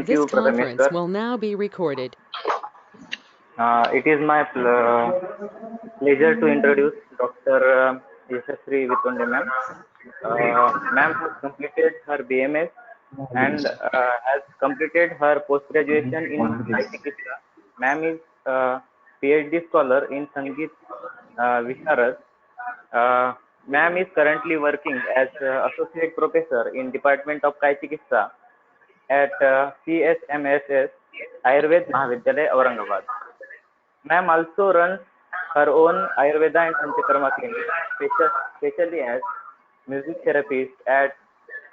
This conference will now be recorded. It is my pleasure to introduce Dr. Yashasri Vitunde ma'am. Ma'am has completed her BMS and has completed her post-graduation in Chiquitsa. Ma'am is PhD scholar in Sangeet Visharad. Ma'am is currently working as associate professor in Department of Chiquitsa at CSMSS Ayurved Mahavidyalaya, Aurangabad. Ma'am also runs her own Ayurveda and Panchakarma clinic, specially as music therapist at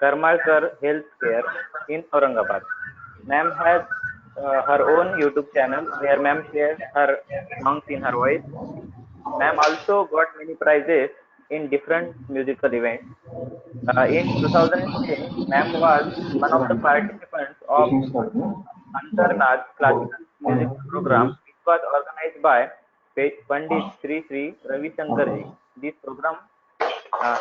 Karmalkar Healthcare in Aurangabad. Ma'am has her own YouTube channel where ma'am shares her songs in her voice. Ma'am also got many prizes in different musical events. In 2010, ma'am was one of the participants of Antarnath Classical Music Program, which was organized by Pandit Sri Sri Ravi Shankarji. This program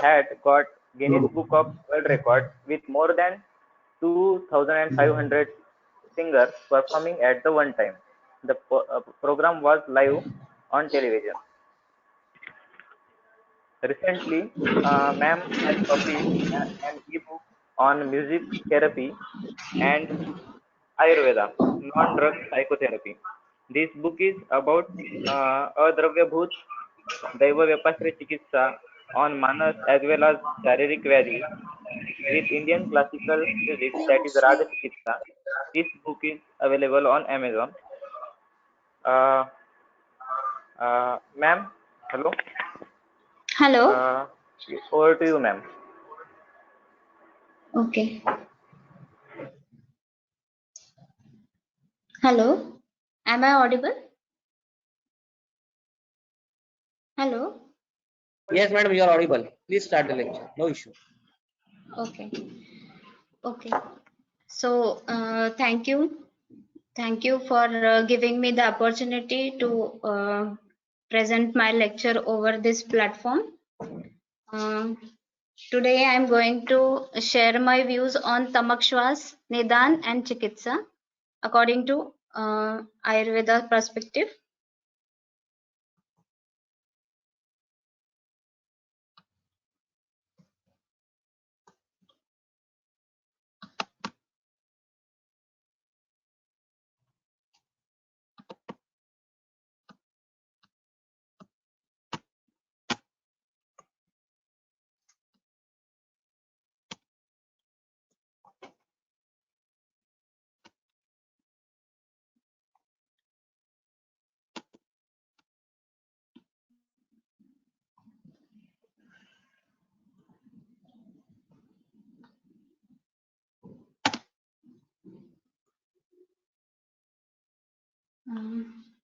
had got Guinness Book of World Records with more than 2,500 singers performing at the one time. The program was live on television. Recently, ma'am has published an e-book on music therapy and Ayurveda, non-drug psychotherapy. This book is about Adravyabhut Daiva Vyapasre Chikitsa on Manas as well as Sharirik Vyadhi with Indian classical music, that is Raga Chikitsa. This book is available on Amazon. Ma'am, hello. Hello. Over to you, ma'am. Okay. Hello. Am I audible? Hello. Yes, madam, you are audible. Please start the lecture. No issue. Okay. Okay. So, thank you. Thank you for giving me the opportunity to present my lecture over this platform. Today I am going to share my views on Tamak Shwas, Nidan and Chikitsa according to Ayurveda perspective.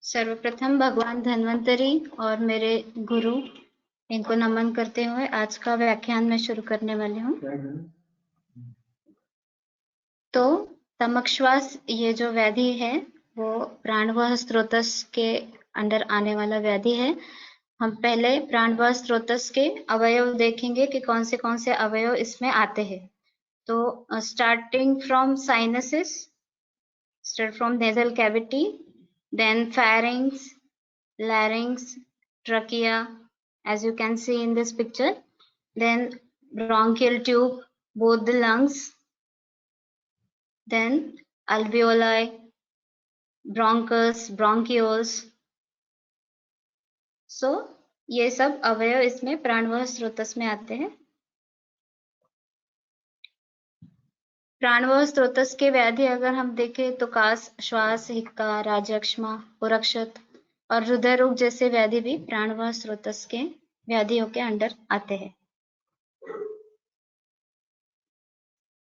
सर्वप्रथम भगवान धन्वंतरी और मेरे गुरु इनको नमन करते हुए आज का व्याख्यान मैं शुरू करने वाली हूँ। तो तमकश्वास ये जो व्याधि है वो प्राणवाह स्रोतस के अंडर आने वाला व्याधि है। हम पहले प्राणवाह स्रोतस के अवयव देखेंगे कि कौन से अवयव इसमें आते हैं। तो starting from sinuses, start from nasal cavity, then pharynx, larynx, trachea, as you can see in this picture, then bronchial tube, both the lungs, then alveoli, bronchus, bronchioles. So ये सब अवयव इसमें प्राणवाह स्रोतस में आते हैं। प्राणवाह स्रोतस के व्याधि अगर हम देखें तो कास, श्वास, हिक्का, राजक्षमा, पुरक्षत और हृदय रोग जैसे व्याधि भी प्राणवाह स्रोतस के व्याधियों के अंडर आते हैं।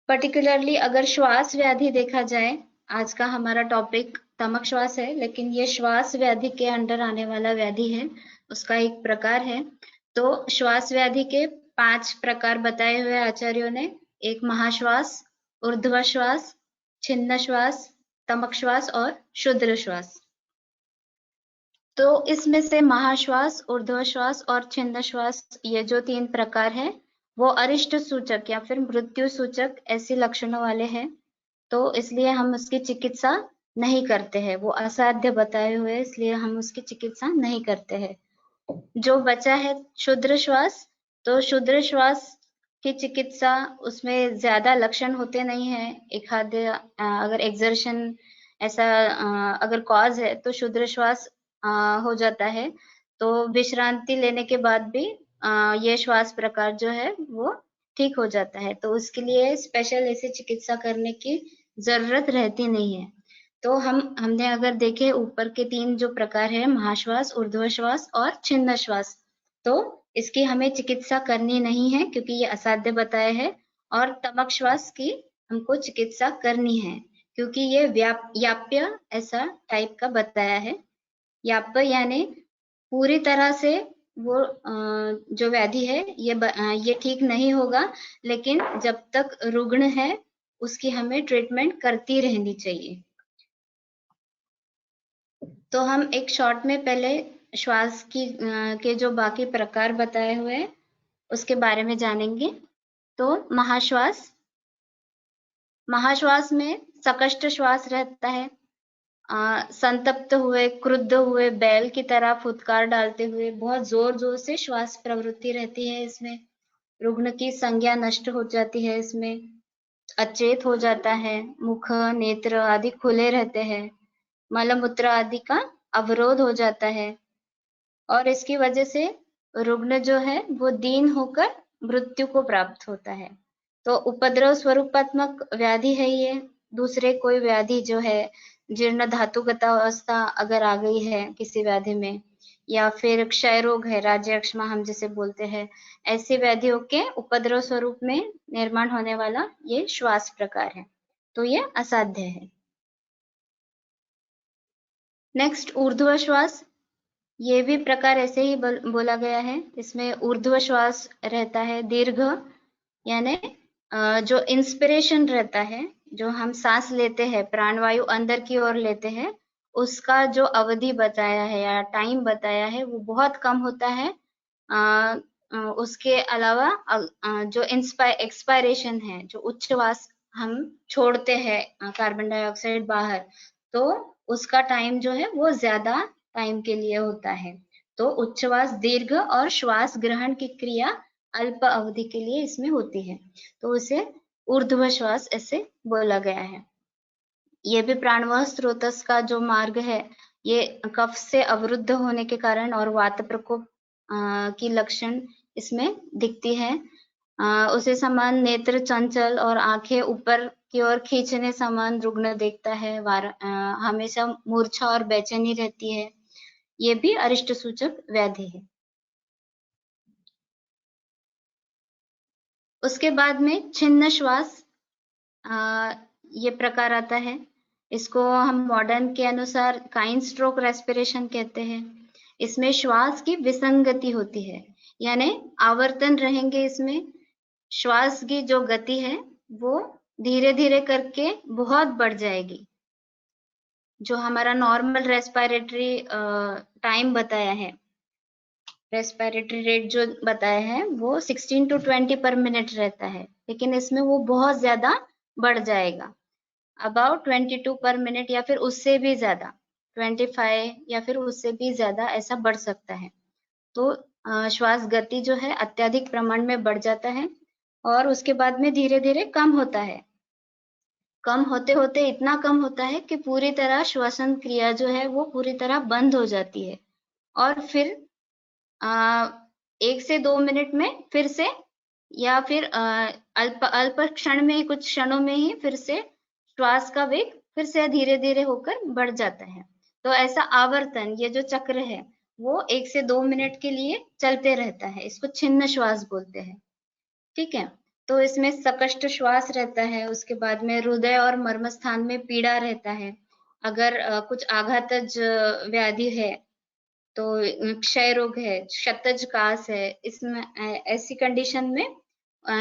पर्टिकुलरली अगर श्वास व्याधि देखा जाए, आज का हमारा टॉपिक तमक श्वास है, लेकिन ये श्वास व्याधि के अंडर आने वाला व्याधि है, उसका एक प्रकार है। तो श्वास व्याधि के 5 प्रकार बताए हुए आचार्यों ने, एक महाश्वास, ऊर्ध्व श्वास, छिन्न श्वास, तमक श्वास और शुद्र श्वास। तो इसमें से महाश्वास, ऊर्ध्व श्वास और छिन्न श्वास ये जो 3 प्रकार है वो अरिष्ट सूचक या फिर मृत्यु सूचक ऐसे लक्षणों वाले हैं तो इसलिए हम उसकी चिकित्सा नहीं करते हैं। वो असाध्य बताए हुए इसलिए हम उसकी चिकित्सा नहीं करते हैं। जो बचा है क्षुद्र श्वास, तो क्षुद्र श्वास की चिकित्सा उसमें ज्यादा लक्षण होते नहीं है। एक आधे अगर एक्सर्शन ऐसा अगर कॉज है तो क्षुद्र श्वास हो जाता है। तो विश्रांति लेने के बाद भी ये श्वास प्रकार जो है वो ठीक हो जाता है। तो उसके लिए स्पेशल ऐसी चिकित्सा करने की जरूरत रहती नहीं है। तो हमने अगर देखे ऊपर के 3 जो प्रकार है, महाश्वास, ऊर्ध्वश्वास और छिन्न श्वास, तो इसकी हमें चिकित्सा करनी नहीं है क्योंकि ये असाध्य बताए है। और तमक श्वास की हमको चिकित्सा करनी है क्योंकि ये याप्य ऐसा टाइप का बताया है। याप्य यानी पूरी तरह से वो जो व्याधि है ये ठीक नहीं होगा, लेकिन जब तक रुग्ण है उसकी हमें ट्रीटमेंट करती रहनी चाहिए। तो हम एक शॉर्ट में पहले श्वास की के जो बाकी प्रकार बताए हुए हैं उसके बारे में जानेंगे। तो महाश्वास में सकष्ट श्वास रहता है। संतप्त हुए, क्रुद्ध हुए बैल की तरह फुदकार डालते हुए बहुत जोर जोर से श्वास प्रवृत्ति रहती है इसमें। रुग्ण की संज्ञा नष्ट हो जाती है इसमें, अचेत हो जाता है, मुख नेत्र आदि खुले रहते हैं, मलमूत्र आदि का अवरोध हो जाता है और इसकी वजह से रुग्ण जो है वो दीन होकर मृत्यु को प्राप्त होता है। तो उपद्रव स्वरूपात्मक व्याधि है ये। दूसरे कोई व्याधि जो है जीर्ण धातुगत अवस्था अगर आ गई है किसी व्याधि में, या फिर क्षय रोग है, राज्यक्षमा हम जिसे बोलते हैं, ऐसी व्याधियों के उपद्रव स्वरूप में निर्माण होने वाला ये श्वास प्रकार है। तो ये असाध्य है। नेक्स्ट ऊर्ध्व श्वास, ये भी प्रकार ऐसे ही बोला गया है। इसमें ऊर्ध्व श्वास रहता है दीर्घ, यानी जो इंस्पिरेशन रहता है, जो हम सांस लेते हैं, प्राणवायु अंदर की ओर लेते हैं, उसका जो अवधि बताया है या टाइम बताया है वो बहुत कम होता है। उसके अलावा जो एक्सपायरेशन है, जो उच्छ्वास हम छोड़ते हैं कार्बन डाइऑक्साइड बाहर, तो उसका टाइम जो है वो ज्यादा टाइम के लिए होता है। तो उच्छ्वास दीर्घ और श्वास ग्रहण की क्रिया अल्प अवधि के लिए इसमें होती है, तो उसे ऊर्ध्व श्वास ऐसे बोला गया है। ये भी प्राणवायु स्रोतस का जो मार्ग है, ये कफ से अवरुद्ध होने के कारण और वात प्रकोप की लक्षण इसमें दिखती है। उसे समान नेत्र चंचल और आंखें ऊपर की ओर खींचने समान रुग्ण देखता है। हमेशा मूर्छा और बेचैनी रहती है। ये भी अरिष्ट सूचक व्याधि है। उसके बाद में छिन्न श्वास, ये प्रकार आता है। इसको हम मॉडर्न के अनुसार काइन स्ट्रोक रेस्पिरेशन कहते हैं। इसमें श्वास की विसंगति होती है, यानी आवर्तन रहेंगे इसमें। श्वास की जो गति है वो धीरे धीरे करके बहुत बढ़ जाएगी। जो हमारा नॉर्मल रेस्पिरेटरी टाइम बताया है, रेस्पिरेटरी रेट जो बताया है वो 16 to 20 पर मिनट रहता है, लेकिन इसमें वो बहुत ज्यादा बढ़ जाएगा, अबाउट 22 पर मिनट या फिर उससे भी ज्यादा, 25 या फिर उससे भी ज्यादा ऐसा बढ़ सकता है। तो श्वास गति जो है अत्यधिक प्रमाण में बढ़ जाता है और उसके बाद में धीरे धीरे कम होता है। कम होते होते इतना कम होता है कि पूरी तरह श्वसन क्रिया जो है वो पूरी तरह बंद हो जाती है और फिर 1 से 2 मिनट में फिर से, या फिर अल्प क्षण में, कुछ क्षणों में ही फिर से श्वास का वेग फिर से धीरे धीरे होकर बढ़ जाता है। तो ऐसा आवर्तन, ये जो चक्र है वो 1 से 2 मिनट के लिए चलते रहता है। इसको छिन्न श्वास बोलते हैं। ठीक है, तो इसमें सकष्ट श्वास रहता है। उसके बाद में हृदय और मर्म स्थान में पीड़ा रहता है। अगर कुछ आघातज व्याधि है तो क्षय रोग है, क्षतज कास है, इसमें ऐसी कंडीशन में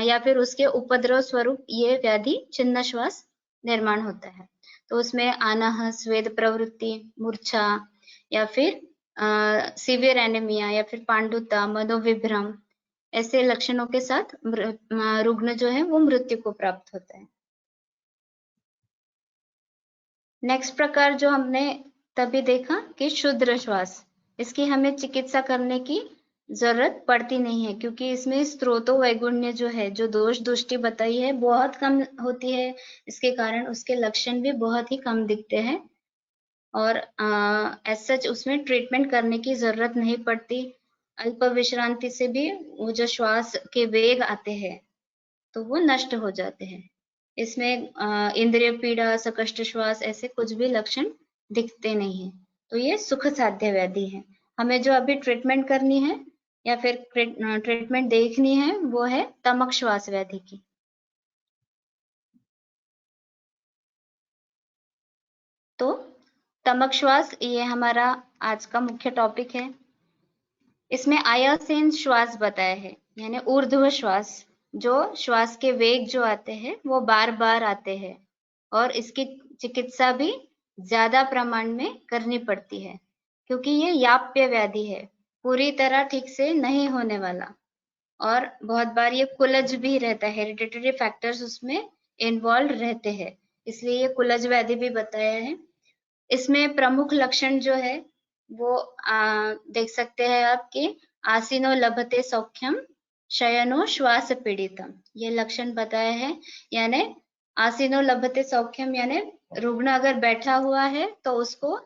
या फिर उसके उपद्रव स्वरूप ये व्याधि छिन्न श्वास निर्माण होता है। तो उसमें आनाह, स्वेद प्रवृत्ति, मूर्छा या फिर सीवियर एनीमिया या फिर पांडुता, मनोविभ्रम, ऐसे लक्षणों के साथ रुग्ण जो है वो मृत्यु को प्राप्त होता है। नेक्स्ट प्रकार जो हमने तभी देखा कि क्षुद्र श्वास, इसकी हमें चिकित्सा करने की जरूरत पड़ती नहीं है, क्योंकि इसमें स्त्रोतो वैगुण्य जो है, जो दोष दृष्टि बताई है, बहुत कम होती है। इसके कारण उसके लक्षण भी बहुत ही कम दिखते हैं और एज सच उसमें ट्रीटमेंट करने की जरूरत नहीं पड़ती। अल्प विश्रांति से भी वो जो श्वास के वेग आते हैं तो वो नष्ट हो जाते हैं। इसमें इंद्रिय पीड़ा, सकष्ट श्वास, ऐसे कुछ भी लक्षण दिखते नहीं है। तो ये सुख साध्य व्याधि है। हमें जो अभी ट्रीटमेंट करनी है या फिर ट्रीटमेंट देखनी है वो है तमक श्वास व्याधि की। तो तमक श्वास ये हमारा आज का मुख्य टॉपिक है। इसमें आयासेन श्वास बताया है, यानी ऊर्ध्व श्वास, जो श्वास के वेग जो आते हैं वो बार बार आते हैं और इसकी चिकित्सा भी ज्यादा प्रमाण में करनी पड़ती है, क्योंकि ये याप्य व्याधि है, पूरी तरह ठीक से नहीं होने वाला और बहुत बार ये कुलज भी रहता है, हेरिडिटरी फैक्टर्स उसमें इन्वॉल्व रहते हैं, इसलिए ये कुलज व्याधि भी बताया है। इसमें प्रमुख लक्षण जो है वो देख सकते हैं आप कि आसीनो लभते सौख्यम, शयनो श्वास पीड़ितम, ये लक्षण बताया है। यानी आसीनो लभते सौख्यम यानी रुग्ण अगर बैठा हुआ है तो उसको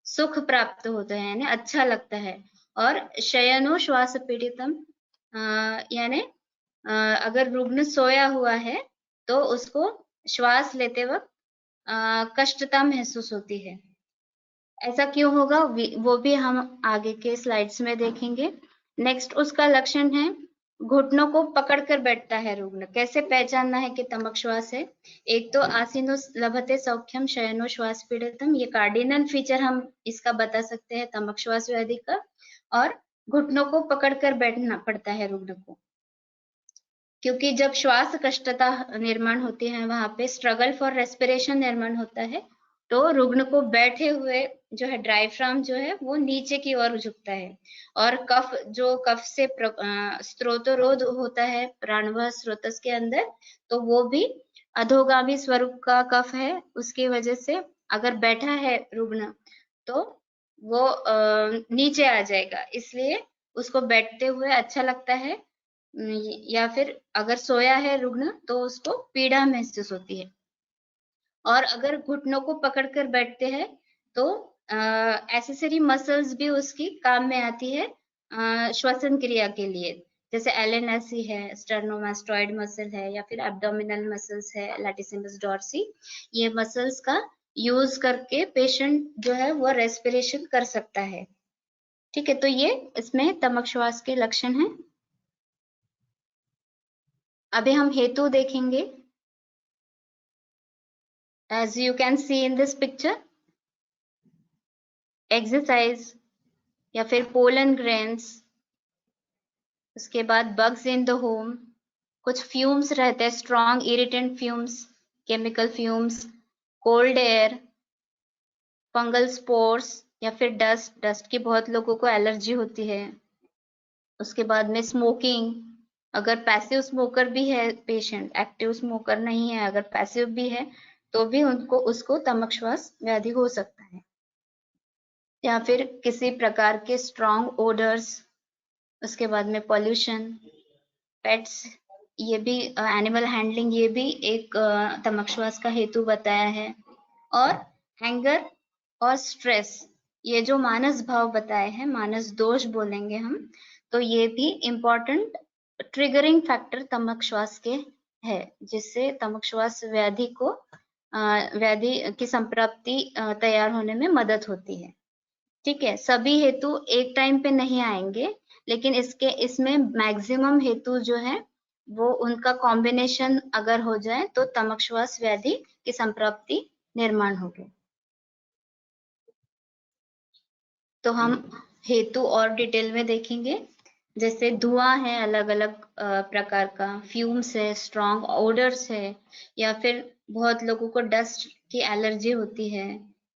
सुख प्राप्त होता है, यानी अच्छा लगता है। और शयनो श्वास पीड़ितम यानी अगर रुग्ण सोया हुआ है तो उसको श्वास लेते वक्त कष्टता महसूस होती है। ऐसा क्यों होगा वो भी हम आगे के स्लाइड्स में देखेंगे। नेक्स्ट उसका लक्षण है घुटनों को पकड़कर बैठता है रुग्ण। कैसे पहचानना है कि तमक श्वास है? एक तो आसीनो लभते सौख्यम, शयनो श्वास पीड़ितम, ये कार्डिनल फीचर हम इसका बता सकते हैं तमक श्वास व्याधि का। और घुटनों को पकड़कर बैठना पड़ता है रुग्ण को, क्योंकि जब श्वास कष्टता निर्माण होती है वहां पे स्ट्रगल फॉर रेस्पिरेशन निर्माण होता है, तो रुग्ण को बैठे हुए जो है डायफ्राम जो है वो नीचे की ओर झुकता है और कफ से स्त्रोतरोध होता है प्राणवायु स्रोतस के अंदर, तो वो भी अधोगामी स्वरूप का कफ है। उसकी वजह से अगर बैठा है रुग्ण तो वो नीचे आ जाएगा, इसलिए उसको बैठते हुए अच्छा लगता है, या फिर अगर सोया है रुग्ण तो उसको पीड़ा महसूस होती है। और अगर घुटनों को पकड़कर बैठते हैं तो एक्सेसरी मसल्स भी उसकी काम में आती है श्वसन क्रिया के लिए, जैसे एलएनएससी है, स्टर्नोमास्टोइड मसल है, या फिर एब्डोमिनल मसल्स है, लैटिसिमस डॉर्सी, ये मसल्स का यूज करके पेशेंट जो है वो रेस्पिरेशन कर सकता है। ठीक है, तो ये इसमें तमक श्वास के लक्षण हैं। अभी हम हेतु देखेंगे। As you can see in this picture, exercise या फिर pollen grains, उसके बाद bugs in the home, कुछ fumes रहते हैं, strong irritant fumes, chemical fumes, cold air, fungal spores या फिर dust की बहुत लोगों को एलर्जी होती है। उसके बाद में स्मोकिंग, अगर पैसिव स्मोकर भी है पेशेंट, एक्टिव स्मोकर नहीं है, अगर पैसिव भी है तो भी उसको तमक श्वास व्याधि हो सकता है। या फिर किसी प्रकार के स्ट्रॉन्ग ओडर्स, उसके बाद में पॉल्यूशन, पेट्स, ये भी एनिमल हैंडलिंग, ये भी एक तमक श्वास का हेतु बताया है। और हैंगर और स्ट्रेस, ये जो मानस भाव बताए हैं, मानस दोष बोलेंगे हम, तो ये भी इम्पोर्टेंट ट्रिगरिंग फैक्टर तमक श्वास के है, जिससे तमक श्वास व्याधि की संप्राप्ति तैयार होने में मदद होती है। ठीक है, सभी हेतु एक टाइम पे नहीं आएंगे, लेकिन इसमें मैक्सिमम हेतु जो है वो उनका कॉम्बिनेशन अगर हो जाए तो तमक श्वास व्याधि की संप्राप्ति निर्माण होगी। तो हम हेतु और डिटेल में देखेंगे, जैसे धुआं है अलग अलग प्रकार का, फ्यूम्स है, स्ट्रॉन्ग ओडर्स है, या फिर बहुत लोगों को डस्ट की एलर्जी होती है,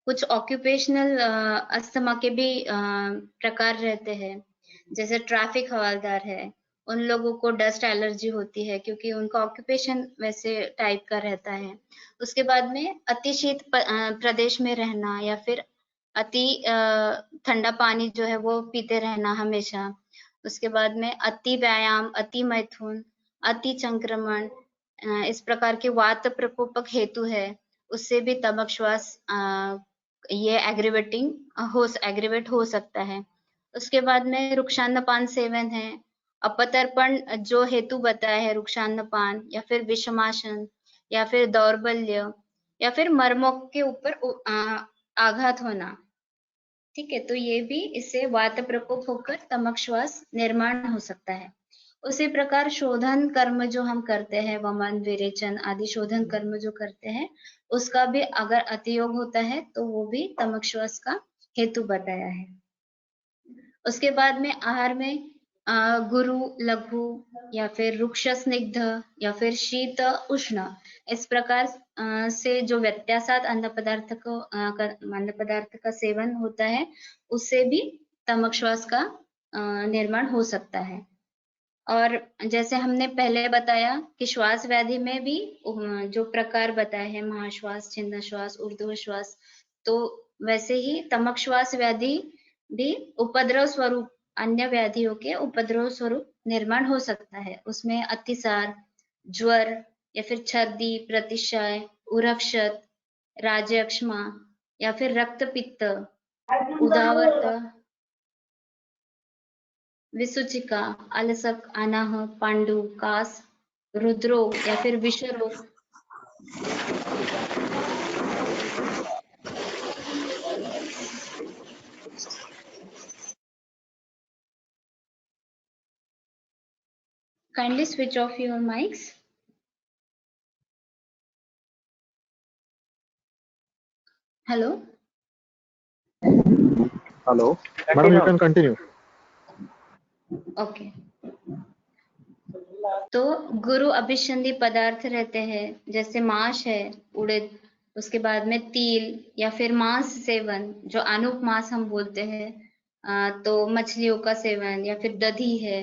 कुछ ऑक्यूपेशनल अस्थमा के भी प्रकार रहते हैं, जैसे ट्रैफिक हवलदार है, उन लोगों को डस्ट एलर्जी होती है क्योंकि उनका ऑक्यूपेशन वैसे टाइप का रहता है। उसके बाद में अति शीत प्रदेश में रहना या फिर अति ठंडा पानी जो है वो पीते रहना हमेशा। उसके बाद में अति व्यायाम, अति मैथुन, अति संक्रमण, इस प्रकार के वात प्रकोपक हेतु है, उससे भी तमक श्वास ये एग्रीवेट हो सकता है। उसके बाद में रुक्षान्नपान सेवन है, अपतर्पण जो हेतु बताया है, रुक्षान्नपान या फिर विषमासन या फिर दौर्बल्य या फिर मर्मों के ऊपर आघात होना। ठीक है, तो ये भी इससे वात प्रकोप होकर तमक श्वास निर्माण हो सकता है। उसी प्रकार शोधन कर्म जो हम करते हैं, वमन, विरेचन आदि शोधन कर्म जो करते हैं, उसका भी अगर अतियोग होता है तो वो भी तमक श्वास का हेतु बताया है। उसके बाद में आहार में गुरु, लघु या फिर रुक्ष स्निग्ध या फिर शीत उष्ण, इस प्रकार से जो व्यत्यासात अन्न पदार्थ का सेवन होता है, उससे भी तमक श्वास का निर्माण हो सकता है। और जैसे हमने पहले बताया कि श्वास व्याधि में भी जो प्रकार बताए हैं, महाश्वास, छिन्न श्वास, ऊर्ध्व श्वास, तो वैसे ही तमक श्वास व्याधि भी उपद्रव स्वरूप, अन्य व्याधियों के उपद्रव स्वरूप निर्माण हो सकता है। उसमें अतिसार, ज्वर या फिर छर्दी, प्रतिशय, उरक्षत, राज्यक्षमा या फिर रक्तपित्त, उदावत, विसूचिका, आलसक, अनाह, पांडु, कास, रुद्रोग या फिर विषरोग, kindly switch off your mics. Hello. Madam, you can continue. Okay. तो गुरु अभिसंधि पदार्थ रहते हैं, जैसे मांस है, उड़द, उसके बाद में तिल या फिर मांस सेवन, जो अनुप मांस हम बोलते हैं, तो मछलियों का सेवन या फिर दही है,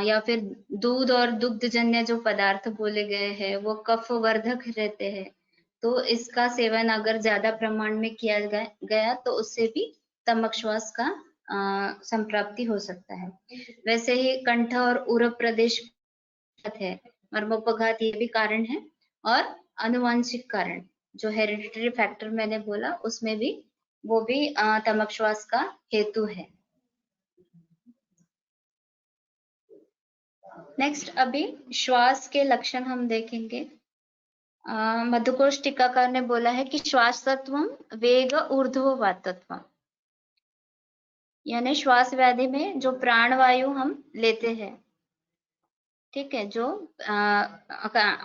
या फिर दूध और दुग्धजन्य जो पदार्थ बोले गए हैं वो कफ वर्धक रहते हैं, तो इसका सेवन अगर ज्यादा प्रमाण में किया गया तो उससे भी तमक श्वास का संप्राप्ति हो सकता है। वैसे ही कंठ और उरग प्रदेश है, मर्मोपघात ये भी कारण है, और आनुवांशिक कारण जो हेरिडिटरी फैक्टर मैंने बोला, उसमें भी वो भी तमक श्वास का हेतु है। नेक्स्ट अभी श्वास के लक्षण हम देखेंगे। मधुकोश टीकाकार ने बोला है कि श्वास तत्व वेग ऊर्ध्व वातत्व, यानी श्वास व्याधि में जो प्राणवायु हम लेते हैं, ठीक है, जो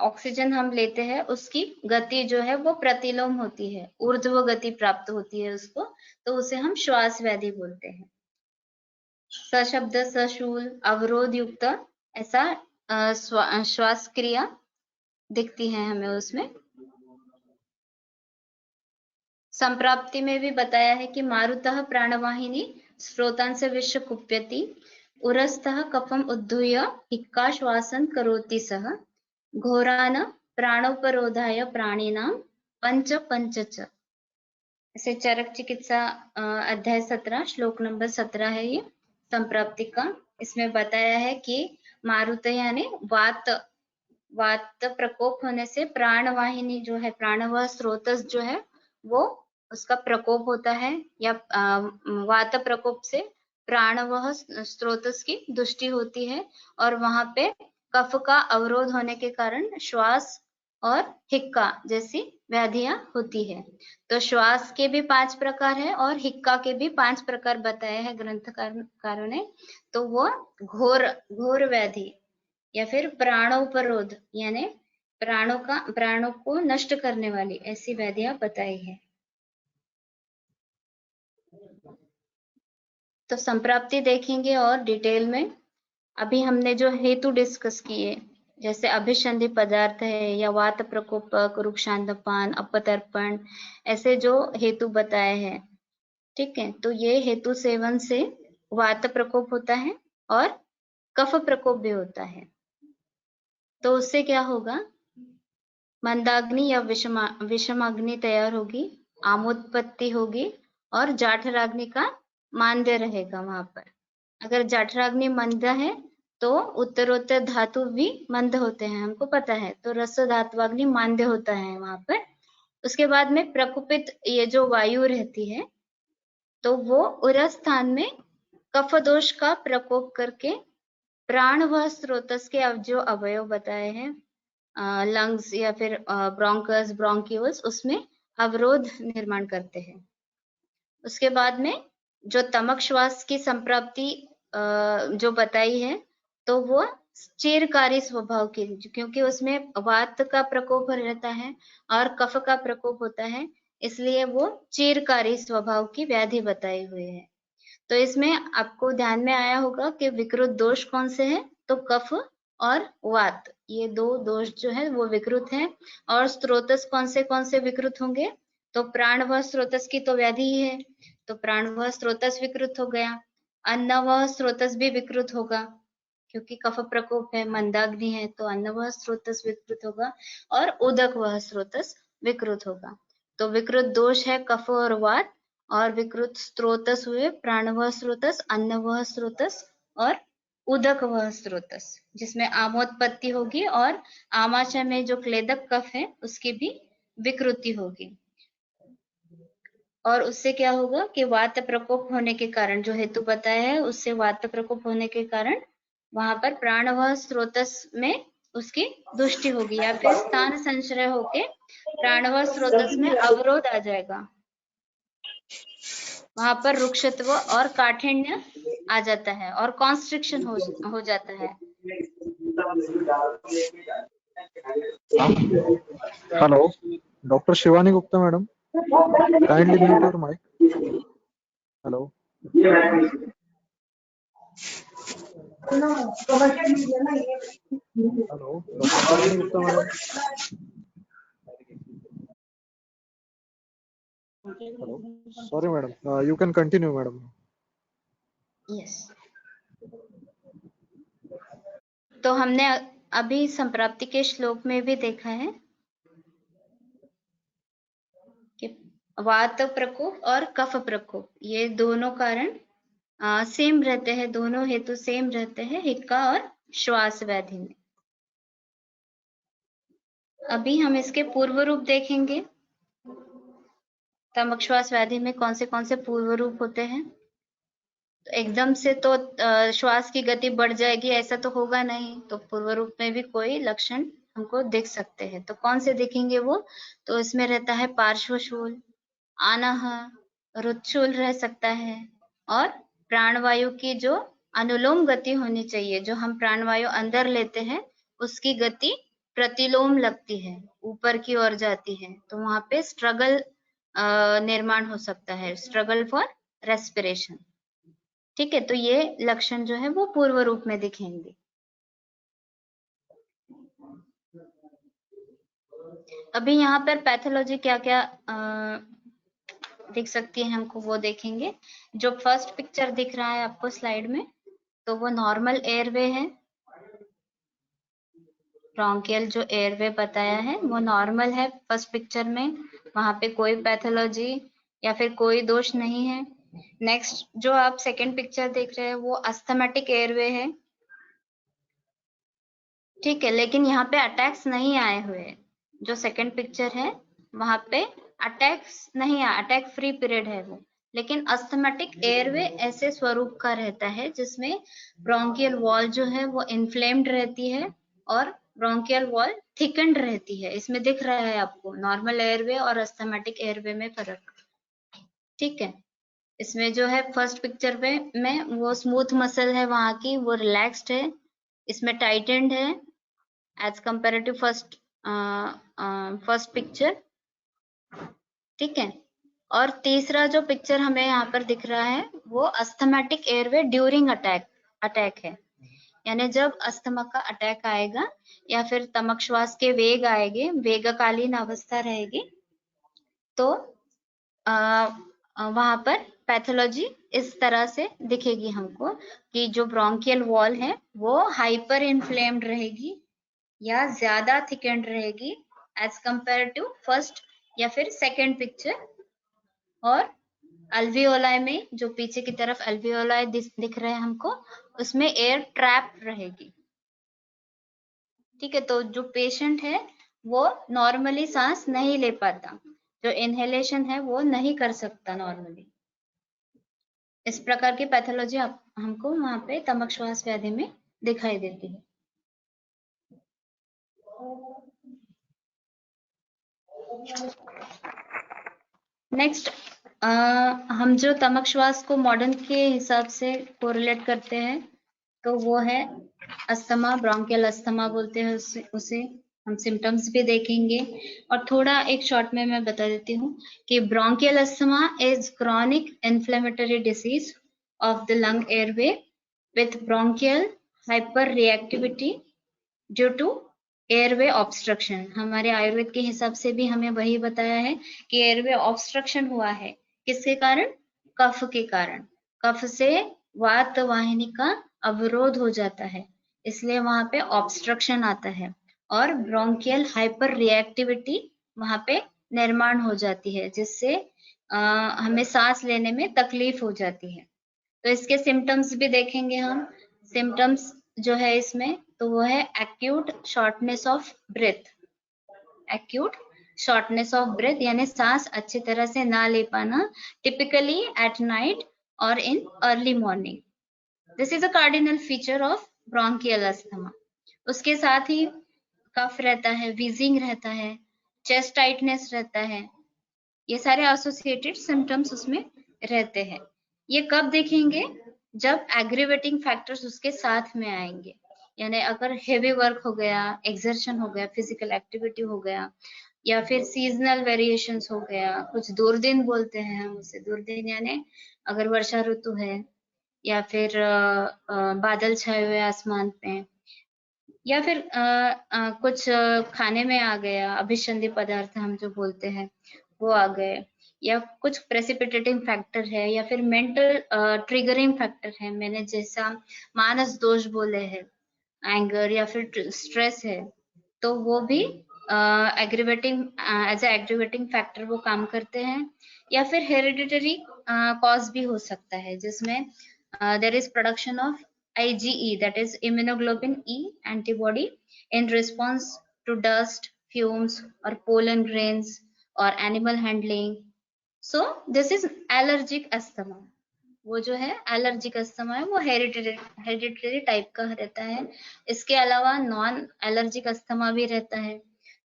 ऑक्सीजन हम लेते हैं उसकी गति जो है वो प्रतिलोम होती है, ऊर्ध्व गति प्राप्त होती है उसको, तो उसे हम श्वास व्याधि बोलते हैं। सशब्द, सशूल, अवरोध युक्त ऐसा श्वास क्रिया दिखती है हमें उसमें। संप्राप्ति में भी बताया है कि मारुतः प्राणवाहिनी स्रोतांस विश्व कुप्यति, उरस्थः कफम उद्धूय हिक्का श्वासन करोति सः, घोरान प्राणोपरोधाय प्राणिनां पंच पंचच। ऐसे चरक चिकित्सा अध्याय 17 श्लोक नंबर 17 है ये संप्राप्ति का। इसमें बताया है कि मारुत यानी वात प्रकोप होने से प्राणवाहिनी जो है, प्राणवाह स्रोतस जो है वो उसका प्रकोप होता है, या वात प्रकोप से प्राणवाह स्रोतस की दुष्टि होती है, और वहां पे कफ का अवरोध होने के कारण श्वास और हिक्का जैसी व्याधियां होती है। तो श्वास के भी 5 प्रकार है और हिक्का के भी 5 प्रकार बताए हैं ग्रंथकारों ने। तो वो घोर व्याधि या फिर प्राणोपरोध यानी प्राणों को नष्ट करने वाली ऐसी व्याधियां बताई है। तो संप्राप्ति देखेंगे और डिटेल में। अभी हमने जो हेतु डिस्कस किए, जैसे अभिसंधि पदार्थ है या वात प्रकोपक, रुक्षांतपान, अपतर्पण, ऐसे जो हेतु बताए हैं, ठीक है, तो ये हेतु सेवन से वात प्रकोप होता है और कफ प्रकोप भी होता है। तो उससे क्या होगा, मंदाग्नि या विषमाग्नि तैयार होगी, आमोत्पत्ति होगी और जाठराग्नि का मांद्य रहेगा वहां पर। अगर जाठराग्नि मंद है तो उत्तरोत्तर धातु भी मंद होते हैं, हमको पता है। तो रस धात्वाग्नि मांद्य होता है वहां पर। उसके बाद में प्रकुपित ये जो वायु रहती है तो वो उरस स्थान में कफ दोष का प्रकोप करके प्राण व स्रोतस के जो अवयव बताए हैं, लंग्स या फिर ब्रोंकस ब्रोंक्यूल्स, उसमें अवरोध निर्माण करते हैं। उसके बाद में जो तमक श्वास की संप्राप्ति जो बताई है तो वो चीरकारी स्वभाव की, क्योंकि उसमें वात का प्रकोप रहता है और कफ का प्रकोप होता है, इसलिए वो चीरकारी स्वभाव की व्याधि बताई हुई है। तो इसमें आपको ध्यान में आया होगा कि विकृत दोष कौन से हैं, तो कफ और वात, ये दो दोष जो है वो विकृत हैं। और स्रोतस कौन से विकृत होंगे, तो प्राण व स्रोतस की तो व्याधि ही है, तो प्राण व स्रोतस विकृत हो गया। अन्न व स्रोतस भी विकृत होगा, क्योंकि कफ प्रकोप है, मंदाग्नि है, तो अन्न व स्रोतस विकृत होगा और उदक व स्रोतस विकृत होगा। तो विकृत दोष है कफ और वात, और विकृत स्रोतस हुए प्राण व स्रोतस, अन्न व स्रोतस और उदक व स्रोतस, जिसमें आमोत्पत्ति होगी और आमाशय में जो क्लेदक कफ है उसकी भी विकृति होगी। और उससे क्या होगा कि वात प्रकोप होने के कारण, जो हेतु बताया है उससे वात प्रकोप होने के कारण वहां पर प्राण व स्रोतस में उसकी दुष्टि होगी, या फिर स्थान संशय होके प्राण व स्रोतस में अवरोध आ जाएगा, वहां पर रुक्षत्व और काठिन्य आ जाता है और कॉन्स्ट्रिक्शन हो जाता है। Hello, doctor Shivani Gupta madam, kindly mute your mic. Hello, hello, doctor Shivani Gupta madam. Hello, sorry madam, you can continue madam. Yes, तो हमने अभी संप्राप्ति के श्लोक में भी देखा है कि वात प्रकोप और कफ प्रकोप, ये दोनों कारण सेम रहते हैं, दोनों हेतु सेम रहते हैं हिक्का और श्वास व्याधि में। अभी हम इसके पूर्व रूप देखेंगे। तमक श्वास व्याधि में कौन से पूर्व रूप होते हैं। तो एकदम से तो श्वास की गति बढ़ जाएगी ऐसा तो होगा नहीं, तो पूर्व रूप में भी कोई लक्षण हमको देख सकते हैं। तो कौन से दिखेंगे वो, तो इसमें रहता है पार्श्वशूल, आनह, रुद्धशूल रह सकता है, और प्राणवायु की जो अनुलोम गति होनी चाहिए, जो हम प्राणवायु अंदर लेते हैं उसकी गति प्रतिलोम लगती है, ऊपर की ओर जाती है, तो वहां पे स्ट्रगल निर्माण हो सकता है, स्ट्रगल फॉर रेस्पिरेशन। ठीक है, तो ये लक्षण जो है वो पूर्व रूप में दिखेंगे। अभी यहाँ पर पैथोलॉजी क्या क्या दिख सकती है हमको वो देखेंगे। जो फर्स्ट पिक्चर दिख रहा है आपको स्लाइड में, तो वो नॉर्मल एयरवे है, ब्रोंकियल जो एयरवे बताया है वो नॉर्मल है फर्स्ट पिक्चर में, वहां पे कोई पैथोलॉजी या फिर कोई दोष नहीं है। नेक्स्ट जो आप सेकंड पिक्चर देख रहे हैं वो अस्थमैटिक एयरवे है, ठीक है, लेकिन यहाँ पे अटैक्स नहीं आए हुए। जो सेकंड पिक्चर है वहां पे अटैक्स नहीं आया, अटैक फ्री पीरियड है वो, लेकिन अस्थमैटिक एयरवे ऐसे स्वरूप का रहता है जिसमें ब्रोंकियल वॉल जो है वो इन्फ्लेम्ड रहती है और ब्रोंकियल वॉल थिकन्ड रहती है। इसमें दिख रहा है आपको नॉर्मल एयरवे और अस्थमैटिक एयरवे में फर्क, ठीक है। इसमें जो है फर्स्ट पिक्चर में वो स्मूथ मसल है वहां की, वो रिलैक्स्ड है, इसमें टाइटेंड है एज कंपेरेटिव फर्स्ट पिक्चर, ठीक है। और तीसरा जो पिक्चर हमें यहाँ पर दिख रहा है वो अस्थमैटिक एयरवे ड्यूरिंग अटैक है, यानी जब अस्थमा का अटैक आएगा या फिर तमक श्वास के वेग आएंगे, वेगकालीन अवस्था रहेगी, तो वहां पर पैथोलॉजी इस तरह से दिखेगी हमको कि जो ब्रोंकियल वॉल है वो हाइपर इन्फ्लेम्ड रहेगी या ज्यादा थिकेंड रहेगी एज कंपेयर टू फर्स्ट या फिर सेकेंड पिक्चर। और अल्वियोलाई में जो पीछे की तरफ अल्वियोलाई दिख रहे हैं हमको, उसमें एयर ट्रैप रहेगी। ठीक है, तो जो पेशेंट है वो नॉर्मली सांस नहीं ले पाता, जो इनहेलेशन है वो नहीं कर सकता नॉर्मली। इस प्रकार की पैथोलॉजी हमको वहां पे तमक श्वास व्याधि में दिखाई देती है। नेक्स्ट, हम जो तमक श्वास को मॉडर्न के हिसाब से कोरिलेट करते हैं तो वो है अस्थमा, ब्रोंकियल अस्थमा बोलते हैं उसे। हम सिम्टम्स भी देखेंगे और थोड़ा एक शॉर्ट में मैं बता देती हूँ कि bronchial asthma is chronic inflammatory disease of the lung airway with bronchial hyper reactivity due to airway obstruction. हमारे आयुर्वेद के हिसाब से भी हमें वही बताया है कि एयरवे ऑब्स्ट्रक्शन हुआ है। किसके कारण? कफ के कारण। कफ से वात वाहिनी का अवरोध हो जाता है, इसलिए वहां पे ऑब्स्ट्रक्शन आता है और ब्रोंकियल हाइपर रिएक्टिविटी वहां पे निर्माण हो जाती है, जिससे हमें सांस लेने में तकलीफ हो जाती है। तो इसके सिम्टम्स भी देखेंगे हम। सिम्टम्स जो है इसमें तो वो है acute shortness of breath. Acute shortness of breath यानी सांस अच्छी तरह से ना ले पाना, टिपिकली एट नाइट और in early morning. This is a cardinal feature of bronchial asthma. उसके साथ ही कफ रहता है, वीजिंग रहता है, चेस्ट टाइटनेस रहता है। ये सारे एसोसिएटेड सिम्टम्स उसमें रहते हैं। ये कब देखेंगे? जब एग्रीवेटिंग फैक्टर्स उसके साथ में आएंगे, यानी अगर हेवी वर्क हो गया, एक्सर्शन हो गया, फिजिकल एक्टिविटी हो गया, या फिर सीजनल वेरिएशंस हो गया, कुछ दुर्दिन बोलते हैं हम उसे। दुर्दिन यानी अगर वर्षा ऋतु है या फिर बादल छाए हुए आसमान पे, या फिर कुछ खाने में आ गया, अभिसंधि पदार्थ हम जो बोलते हैं वो आ गए, या कुछ प्रेसिपिटेटिंग फैक्टर है, या फिर मेंटल ट्रिगरिंग फैक्टर है। मैंने जैसा मानस दोष बोले हैं, एंगर या फिर स्ट्रेस है, तो वो भी aggravating as a aggravating factor वो काम करते हैं। या फिर हेरिडिटरी कॉज भी हो सकता है, जिसमें there is production of IgE, that is immunoglobulin E antibody, in response to dust, fumes or pollen grains or animal handling. So this is allergic asthma. वो जो है एलर्जिक अस्थमा है, वो हेरिडिटरी टाइप का रहता है। इसके अलावा नॉन एलर्जिक अस्थमा भी रहता है,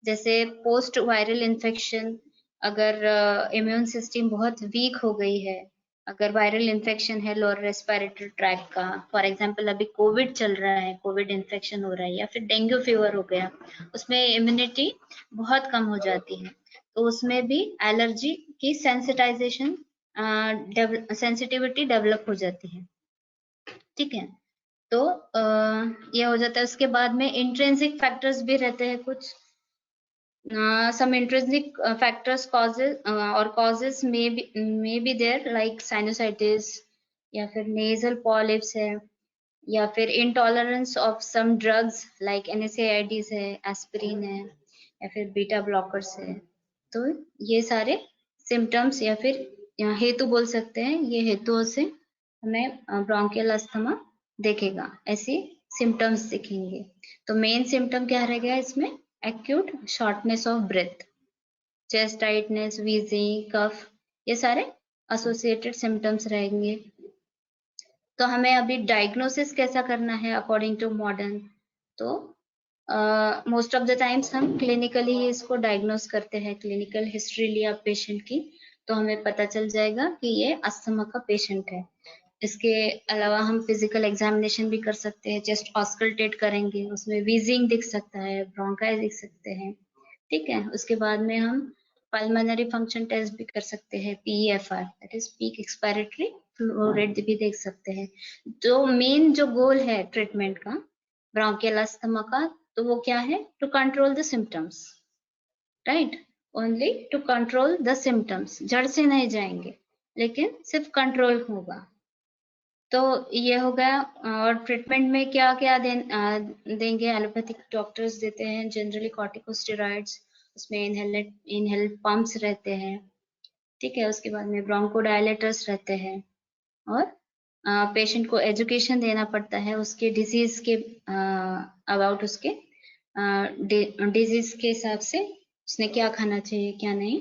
जैसे पोस्ट वायरल इन्फेक्शन। अगर इम्यून सिस्टम बहुत वीक हो गई है, अगर वायरल इन्फेक्शन है लोअर रेस्पिरेटरी ट्रैक्ट का, फॉर एग्जांपल अभी कोविड चल रहा है, कोविड इन्फेक्शन हो रहा है, या फिर डेंगू फीवर हो गया, उसमें इम्यूनिटी बहुत कम हो जाती है, तो उसमें भी एलर्जी की सेंसिटाइजेशन सेंसिटिविटी डेवलप हो जाती है। ठीक है, तो ये हो जाता है। उसके बाद में इंट्रिंसिक फैक्टर्स भी रहते हैं कुछ। some intrinsic factors causes or causes may be there like sinusitis, या फिर nasal polyps है, या फिर intolerance of some drugs like NSAIDs है, aspirin है, या फिर बीटा ब्लॉकर्स है। तो ये सारे सिम्टम्स या फिर हेतु बोल सकते हैं, ये हेतुओं से हमें ब्रोंकियल अस्थमा देखेगा, ऐसी सिम्टम्स दिखेंगे। तो मेन सिम्टम क्या रहेगा इसमें? Acute shortness of breath, chest tightness, wheezing, cough, ये सारे एसोसिएटेड सिम्टम्स रहेंगे। तो हमें अभी डायग्नोसिस कैसा करना है अकॉर्डिंग टू मॉडर्न? तो मोस्ट ऑफ द टाइम्स हम क्लिनिकली ही इसको डायग्नोस करते हैं। क्लिनिकल हिस्ट्री लिया पेशेंट की तो हमें पता चल जाएगा कि ये अस्थमा का पेशेंट है। इसके अलावा हम फिजिकल एग्जामिनेशन भी कर सकते हैं, चेस्ट ऑस्कल्टेट करेंगे, उसमें वीजिंग दिख सकता है, ब्रोंकाई दिख सकते हैं। ठीक है, उसके बाद में हम पल्मोनरी फंक्शन टेस्ट भी कर सकते हैं, PEFR, that is peak expiratory flow rate भी देख सकते हैं। तो मेन जो गोल है ट्रीटमेंट का ब्रोंकियल अस्थमा का, तो वो क्या है? To control the symptoms, right, only to control the symptoms, जड़ से नहीं जाएंगे। लेकिन सिर्फ कंट्रोल होगा। तो ये हो गया। और ट्रीटमेंट में क्या क्या देंगे? एलोपैथिक डॉक्टर्स देते हैं जनरली कॉर्टिकोस्टेरॉइड्स, उसमें इनहेल पंप्स रहते हैं, ठीक है। उसके बाद में ब्रोंकोडायलेटर्स रहते हैं, और पेशेंट को एजुकेशन देना पड़ता है उसके डिजीज के अबाउट, उसके डिजीज के हिसाब से उसने क्या खाना चाहिए क्या नहीं।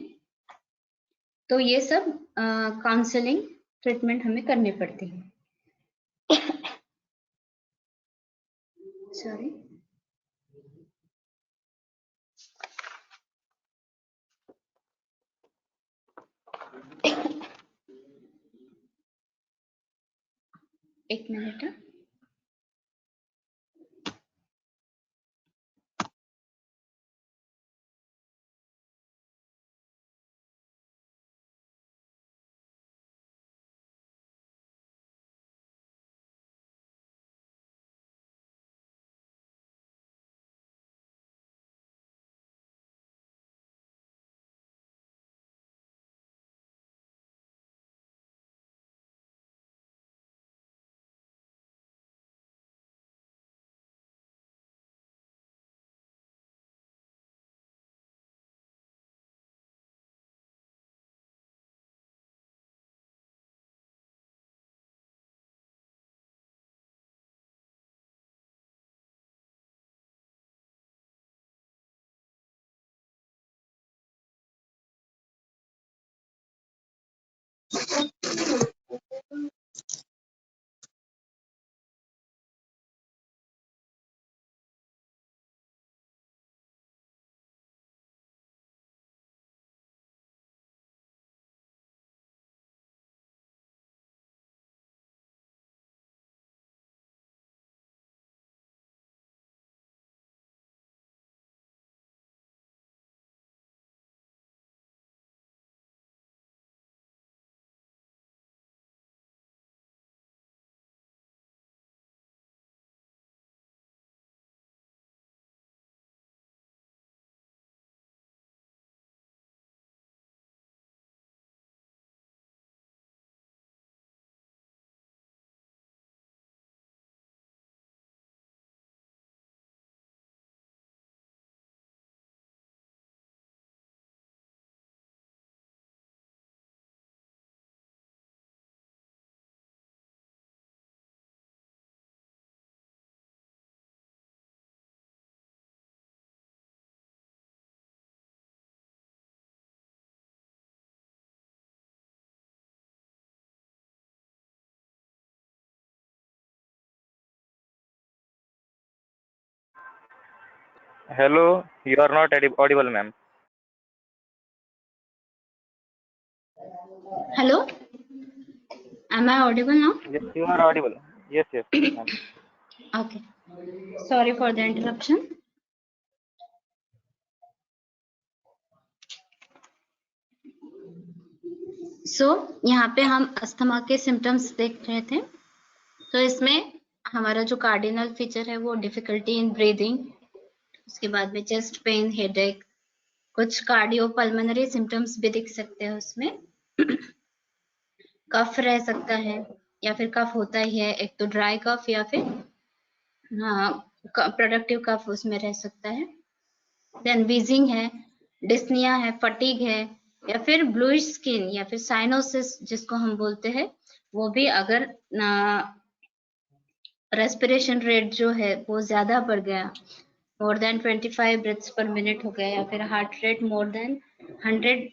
तो ये सब काउंसलिंग ट्रीटमेंट हमें करनी पड़ती है। सॉरी, एक minute. Hello, you are not audible, ma'am. Hello, am I audible now? Yes, you are audible. Yes, ma'am. Okay, sorry for the interruption. यहाँ पे हम अस्थमा के सिम्टम्स देख रहे थे। तो इसमें हमारा जो कार्डिनल फीचर है वो डिफिकल्टी इन ब्रीदिंग, उसके बाद में चेस्ट पेन, हेडेक, कुछ कार्डियो पल्मोनरी सिम्टम्स भी दिख सकते हैं उसमें। कफ रह सकता है, या फिर कफ होता ही है, एक तो ड्राई कफ या फिर प्रोडक्टिव कफ उसमें रह सकता है। देन वीजिंग है, डिस्निया है, फटीग है, या फिर ब्लूइश स्किन या फिर साइनोसिस जिसको हम बोलते हैं, वो भी अगर रेस्पिरेशन रेट जो है वो ज्यादा बढ़ गया, more than 25 breaths per minute हो गया, या फिर heart rate more than 100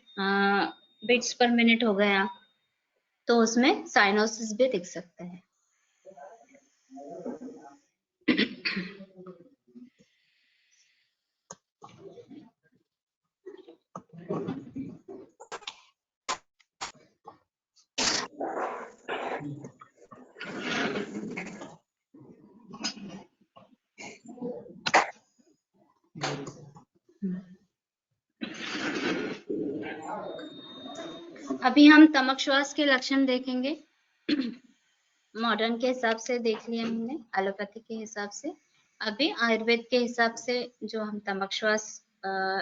beats per minute हो गया, तो उसमें साइनोसिस भी दिख सकता है। अभी हम तमक श्वास के लक्षण देखेंगे। मॉडर्न के हिसाब से देख लिया हमने, एलोपैथी के हिसाब से। अभी आयुर्वेद के हिसाब से जो हम तमक श्वास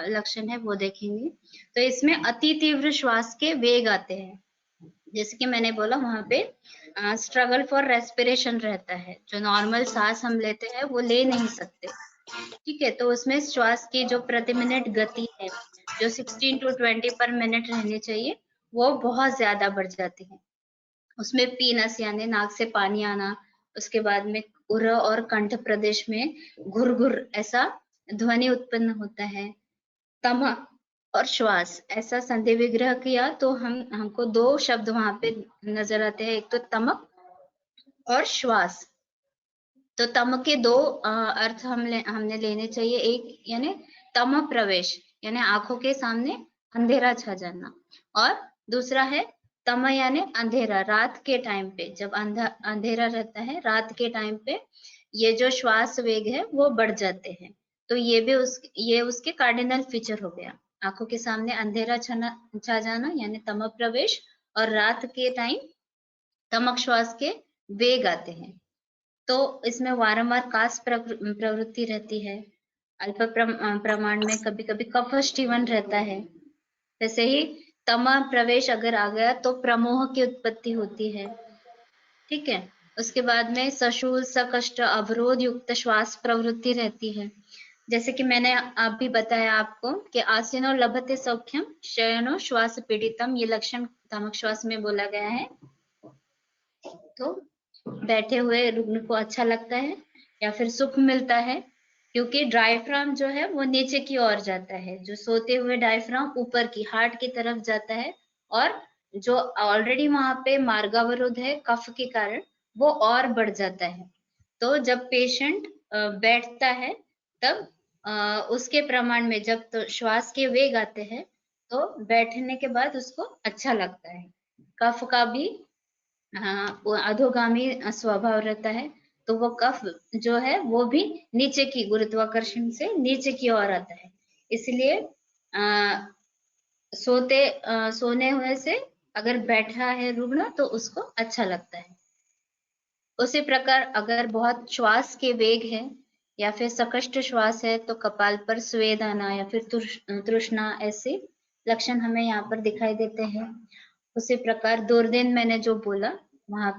लक्षण है वो देखेंगे। तो इसमें अति तीव्र श्वास के वेग आते हैं, जैसे कि मैंने बोला वहां पे स्ट्रगल फॉर रेस्पिरेशन रहता है, जो नॉर्मल सांस हम लेते हैं वो ले नहीं सकते। ठीक है, तो उसमें श्वास की जो प्रति मिनट गति है, जो 16 to 20 पर मिनट रहनी चाहिए, वो बहुत ज्यादा बढ़ जाती है। उसमें पीनस यानी नाक से पानी आना, उसके बाद में उर और कंठ प्रदेश में घुर ऐसा ध्वनि उत्पन्न होता है। तम और श्वास ऐसा संधि विग्रह किया तो हमको दो शब्द वहां पे नजर आते हैं, एक तो तमक और श्वास। तो तम के दो अर्थ हमने लेने चाहिए। एक यानी तम प्रवेश यानी आंखों के सामने अंधेरा छा जाना, और दूसरा है तम यानी अंधेरा, रात के टाइम पे जब अंधेरा रहता है, रात के टाइम पे ये जो श्वास वेग है वो बढ़ जाते हैं। तो ये भी ये उसके कार्डिनल फीचर हो गया, आंखों के सामने अंधेरा छा जाना यानी तम प्रवेश, और रात के टाइम तमक श्वास के वेग आते हैं। तो इसमें वारंवार कास प्रवृत्ति रहती है, अल्प प्रमाण में कभी कभी कफस्थीवन रहता है। वैसे ही तमा प्रवेश अगर आ गया तो प्रमोह की उत्पत्ति होती है। ठीक है, उसके बाद में सशूल सकष्ट अवरोध युक्त श्वास प्रवृत्ति रहती है। जैसे कि मैंने अभी बताया आपको कि आसीनो लभते सौख्यम शयनो श्वास पीड़ितम, ये लक्षण तमक श्वास में बोला गया है। तो बैठे हुए रुग्ण को अच्छा लगता है या फिर सुख मिलता है, क्योंकि डायफ्राम जो है वो नीचे की ओर जाता है, जो सोते हुए डायफ्राम ऊपर की हार्ट की तरफ जाता है, और जो ऑलरेडी वहां पे मार्गावरोध है कफ के कारण वो और बढ़ जाता है। तो जब पेशेंट बैठता है तब उसके प्रमाण में जब तो श्वास के वेग आते हैं तो बैठने के बाद उसको अच्छा लगता है। कफ का भी वो अधोगामी स्वभाव रहता है, तो वो कफ जो है वो भी नीचे की गुरुत्वाकर्षण से नीचे की ओर आता है, इसलिए सोने हुए से अगर बैठा है रुग्ण तो उसको अच्छा लगता है। उसी प्रकार अगर बहुत श्वास के वेग है या फिर सकष्ट श्वास है तो कपाल पर स्वेद आना या फिर तृष्णा, ऐसे लक्षण हमें यहाँ पर दिखाई देते हैं। उसी प्रकार दुर्दिन मैंने जो बोला, वहां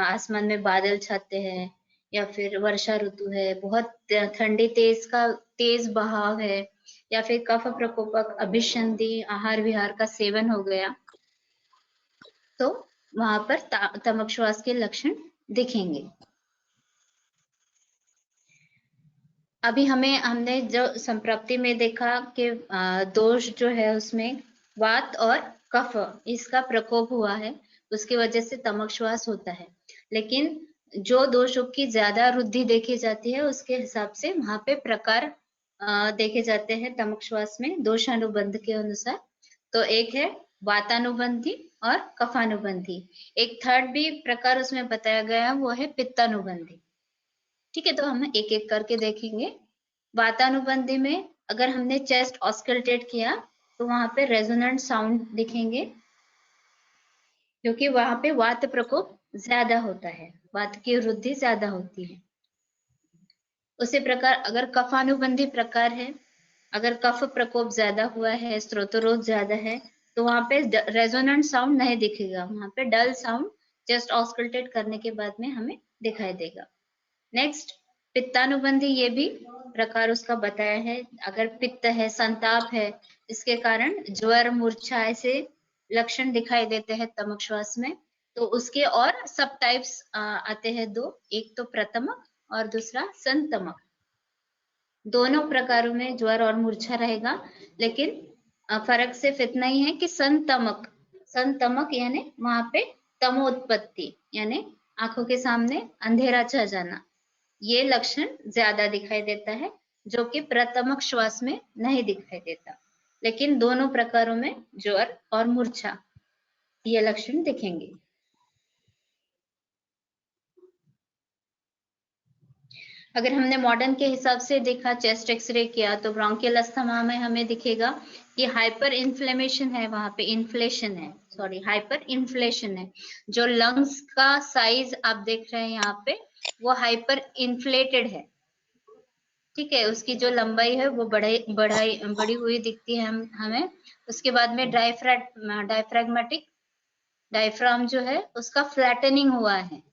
आसमान में बादल छाते हैं या फिर वर्षा ऋतु है, बहुत ठंडी तेज बहाव है, या फिर कफ प्रकोपक अभिसंधि आहार विहार का सेवन हो गया, तो वहां पर तमक श्वास के लक्षण दिखेंगे। अभी हमने जो संप्राप्ति में देखा कि दोष जो है उसमें वात और कफ इसका प्रकोप हुआ है, उसकी वजह से तमक श्वास होता है। लेकिन जो दोषों की ज्यादा वृद्धि देखी जाती है उसके हिसाब से वहां पे प्रकार देखे जाते हैं तमक श्वास में दोषानुबंध के अनुसार। तो एक है वातानुबंधी और कफानुबंधी, एक थर्ड भी प्रकार उसमें बताया गया है वो है पित्तानुबंधी। ठीक है, तो हम एक एक करके देखेंगे। वातानुबंधी में अगर हमने चेस्ट ऑस्कल्टेट किया तो वहां पे रेजोनेंट साउंड दिखेंगे, क्योंकि वहां पे वात प्रकोप ज्यादा होता है, वात की वृद्धि ज्यादा होती है। उसी प्रकार अगर कफानुबंधी प्रकार है, अगर कफ प्रकोप ज्यादा हुआ है, स्रोतरोध ज्यादा है, तो वहां पे रेजोनेंट साउंड नहीं दिखेगा, वहां पे डल साउंड चेस्ट ऑस्कल्टेट करने के बाद में हमें दिखाई देगा। नेक्स्ट पित्तानुबंधी, ये भी प्रकार उसका बताया है। अगर पित्त है, संताप है, इसके कारण ज्वर मूर्छा ऐसे लक्षण दिखाई देते हैं तमक श्वास में, तो उसके और सब टाइप्स आते हैं दो, एक तो प्रतमक और दूसरा संतमक। दोनों प्रकारों में ज्वर और मूर्छा रहेगा, लेकिन फर्क सिर्फ इतना ही है कि संतमक यानी वहां पे तमोत्पत्ति यानी आंखों के सामने अंधेरा छा जाना, ये लक्षण ज्यादा दिखाई देता है, जो कि प्रतमक श्वास में नहीं दिखाई देता। लेकिन दोनों प्रकारों में ज्वर और मूर्छा ये लक्षण दिखेंगे। अगर हमने मॉडर्न के हिसाब से देखा, चेस्ट एक्सरे किया, तो ब्रोंकियल अस्थमा में हमें दिखेगा कि हाइपर इन्फ्लेमेशन है, वहां पे इन्फ्लेशन है, सॉरी हाइपर इन्फ्लेशन है। जो लंग्स का साइज आप देख रहे हैं यहाँ पे वो हाइपर इन्फ्लेटेड है। ठीक है, उसकी जो लंबाई है वो बड़ी हुई दिखती है हमें। उसके बाद में डायफ्रैग्मेटिक डायफ्राम जो है उसका फ्लैटनिंग हुआ है,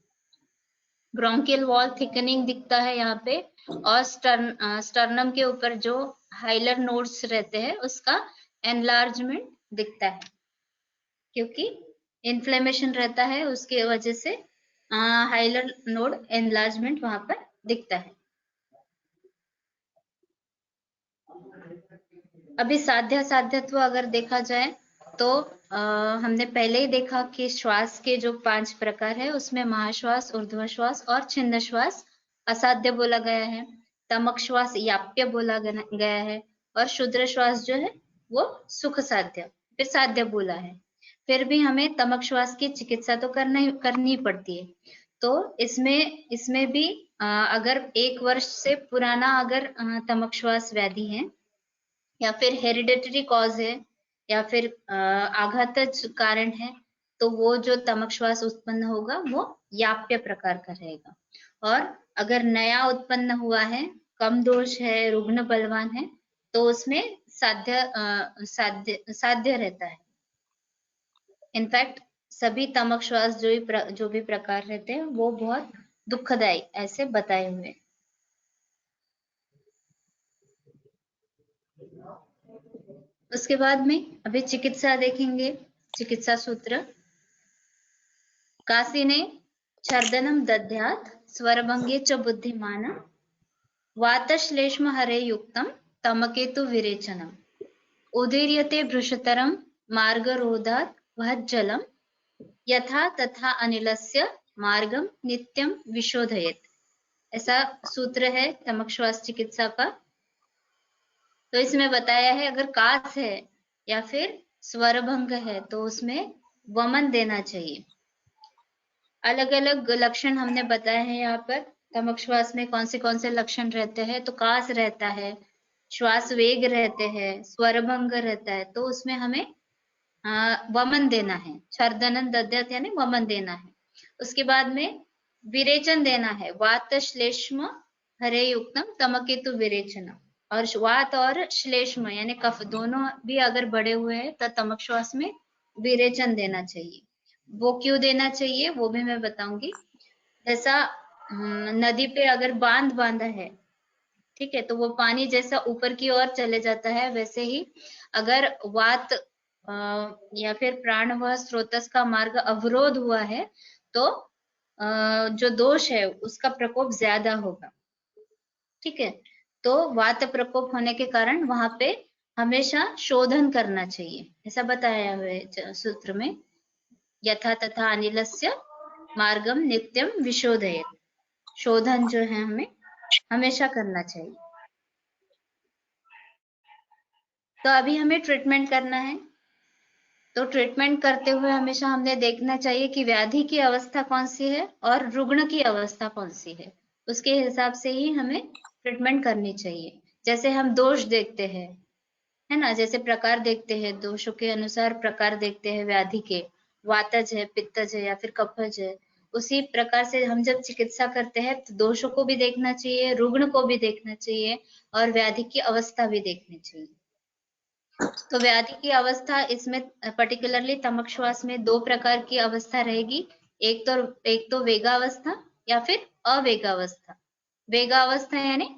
ब्रोंकियल वॉल थिकनिंग दिखता है यहाँ पे, और स्टर्नम के ऊपर जो हाइलर नोड्स रहते हैं उसका एनलार्जमेंट दिखता है, क्योंकि इन्फ्लेमेशन रहता है उसके वजह से हाइलर नोड एनलार्जमेंट वहां पर दिखता है। अभी साध्यत्व अगर देखा जाए तो हमने पहले ही देखा कि श्वास के जो 5 प्रकार है उसमें महाश्वास, ऊर्ध्वश्वास और छिन्न श्वास असाध्य बोला गया है, तमक श्वास याप्य बोला गया है, और शुद्र श्वास जो है वो सुख साध्य फिर साध्य बोला है। फिर भी हमें तमक श्वास की चिकित्सा तो करनी पड़ती है। तो इसमें भी अगर 1 वर्ष से पुराना अगर तमक श्वास व्याधि है या फिर हेरिडेटरी कॉज है या फिर आघातज कारण है, तो वो जो तमक श्वास उत्पन्न होगा वो याप्य प्रकार का रहेगा। और अगर नया उत्पन्न हुआ है, कम दोष है, रुग्ण बलवान है, तो उसमें साध्य रहता है। इनफैक्ट सभी तमक श्वास जो भी प्रकार रहते हैं वो बहुत दुखदायी ऐसे बताए हुए। उसके बाद में अभी चिकित्सा देखेंगे, चिकित्सा सूत्र। कासिने छर्दनम दद्यात् स्वरभंगे च बुद्धिमान वातश्लेष्म हरे युक्तम तमकेतु विरेचनम उदीर्यते भृशतरम मार्गरोधात् वहज्जलम यथा तथा अनिलस्य मार्गम नित्यम विशोधयेत्। ऐसा सूत्र है तमक श्वास चिकित्सा का। तो इसमें बताया है अगर कास है या फिर स्वरभंग है तो उसमें वमन देना चाहिए। अलग अलग लक्षण हमने बताए हैं यहाँ पर। तमक श्वास में कौन से लक्षण रहते हैं, तो कास रहता है, श्वास वेग रहते हैं, स्वरभंग रहता है, तो उसमें हमें वमन देना है, छर्दनन दद्यत यानी वमन देना है। उसके बाद में विरेचन देना है, वात श्लेष्म हरे युक्तम तमकेतु विरेचनम। और वात और श्लेष्म यानी कफ दोनों भी अगर बढ़े हुए हैं तो तमक श्वास में विरेचन देना चाहिए। वो क्यों देना चाहिए वो भी मैं बताऊंगी। जैसा नदी पे अगर बांध बांधा है, ठीक है, तो वो पानी जैसा ऊपर की ओर चले जाता है, वैसे ही अगर वात या फिर प्राणवाह स्रोतस का मार्ग अवरोध हुआ है तो जो दोष है उसका प्रकोप ज्यादा होगा। ठीक है, तो वात प्रकोप होने के कारण वहां पे हमेशा शोधन करना चाहिए, ऐसा बताया हुआ है सूत्र में। यथा तथा अनिलस्य मार्गम नित्यम विशोधयेत्। शोधन जो है हमें हमेशा करना चाहिए। तो अभी हमें ट्रीटमेंट करना है। तो ट्रीटमेंट करते हुए हमेशा हमने देखना चाहिए कि व्याधि की अवस्था कौन सी है और रुग्ण की अवस्था कौन सी है, उसके हिसाब से ही हमें ट्रीटमेंट करनी चाहिए। जैसे हम दोष देखते हैं, है ना, जैसे प्रकार देखते हैं, दोषों के अनुसार प्रकार देखते हैं व्याधि के, वातज है, पित्तज है या फिर कफज है, उसी प्रकार से हम जब चिकित्सा करते हैं तो दोषों को भी देखना चाहिए, रुग्ण को भी देखना चाहिए और व्याधि की अवस्था भी देखनी चाहिए। तो व्याधि की अवस्था इसमें पर्टिकुलरली तमक श्वास में 2 प्रकार की अवस्था रहेगी। एक तो वेगावस्था या फिर अवेगावस्था। वेगावस्था यानी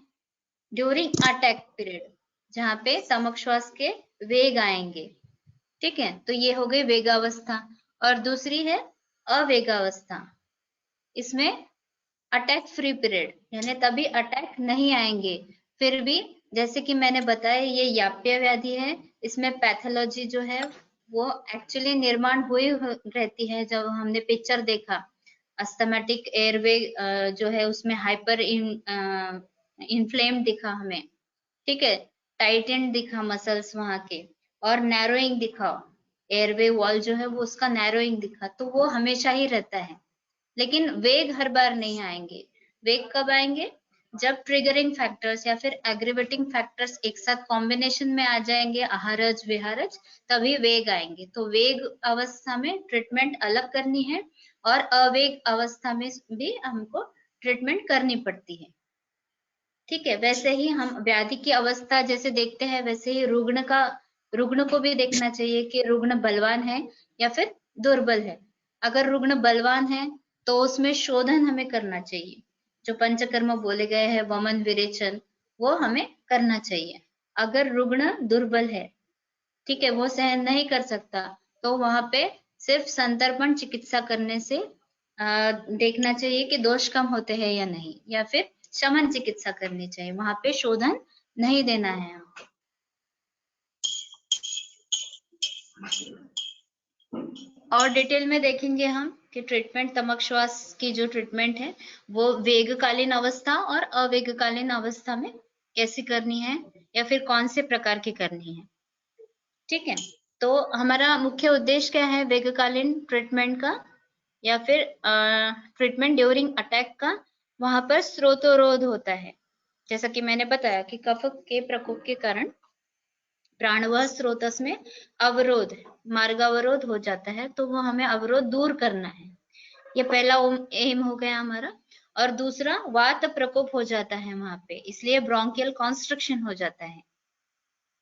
ड्यूरिंग अटैक पीरियड, जहां पे तमक श्वास के वेग आएंगे। ठीक है, तो ये हो गई वेगावस्था। और दूसरी है अवेगावस्था, इसमें अटैक फ्री पीरियड, यानी तभी अटैक नहीं आएंगे। फिर भी जैसे कि मैंने बताया ये याप्य व्याधि है, इसमें पैथोलॉजी जो है वो एक्चुअली निर्माण हुई रहती है। जब हमने पिक्चर देखा अस्थमेटिक एयरवे जो है उसमें हाइपर इन्फ्लेम्ड दिखा हमें, ठीक है, टाइटेंड दिखा मसल्स वहां के, और नैरोइंग दिखा, एयरवे वॉल जो है वो उसका नैरोइंग दिखा, तो वो हमेशा ही रहता है। लेकिन वेग हर बार नहीं आएंगे। वेग कब आएंगे? जब ट्रिगरिंग फैक्टर्स या फिर एग्रीवेटिंग फैक्टर्स एक साथ कॉम्बिनेशन में आ जाएंगे, आहारज विहारज, तभी वेग आएंगे। तो वेग अवस्था में ट्रीटमेंट अलग करनी है और अवेग अवस्था में भी हमको ट्रीटमेंट करनी पड़ती है। ठीक है, वैसे ही हम व्याधि की अवस्था जैसे देखते हैं वैसे ही रुग्ण को भी देखना चाहिए कि रुग्ण बलवान है या फिर दुर्बल है। अगर रुग्ण बलवान है तो उसमें शोधन हमें करना चाहिए, जो पंचकर्म बोले गए हैं, वमन विरेचन, वो हमें करना चाहिए। अगर रुग्ण दुर्बल है, ठीक है, वो सहन नहीं कर सकता, तो वहां पे सिर्फ संतर्पण चिकित्सा करने से देखना चाहिए कि दोष कम होते हैं या नहीं, या फिर शमन चिकित्सा करनी चाहिए, वहां पे शोधन नहीं देना है हमको। और डिटेल में देखेंगे हम कि ट्रीटमेंट तमक श्वास की जो ट्रीटमेंट है वो वेगकालीन अवस्था और अवेगकालीन अवस्था में कैसी करनी है, या फिर कौन से प्रकार की करनी है। ठीक है, तो हमारा मुख्य उद्देश्य क्या है वेगकालीन ट्रीटमेंट का या फिर ट्रीटमेंट ड्यूरिंग अटैक का? वहां पर स्रोतोरोध होता है, जैसा कि मैंने बताया कि कफ के प्रकोप के कारण प्राणवाह स्रोतस में अवरोध, मार्गावरोध हो जाता है, तो वो हमें अवरोध दूर करना है। ये पहला एम हो गया हमारा। और दूसरा, वात प्रकोप हो जाता है वहां पे, इसलिए ब्रोंकियल कॉन्स्ट्रक्शन हो जाता है।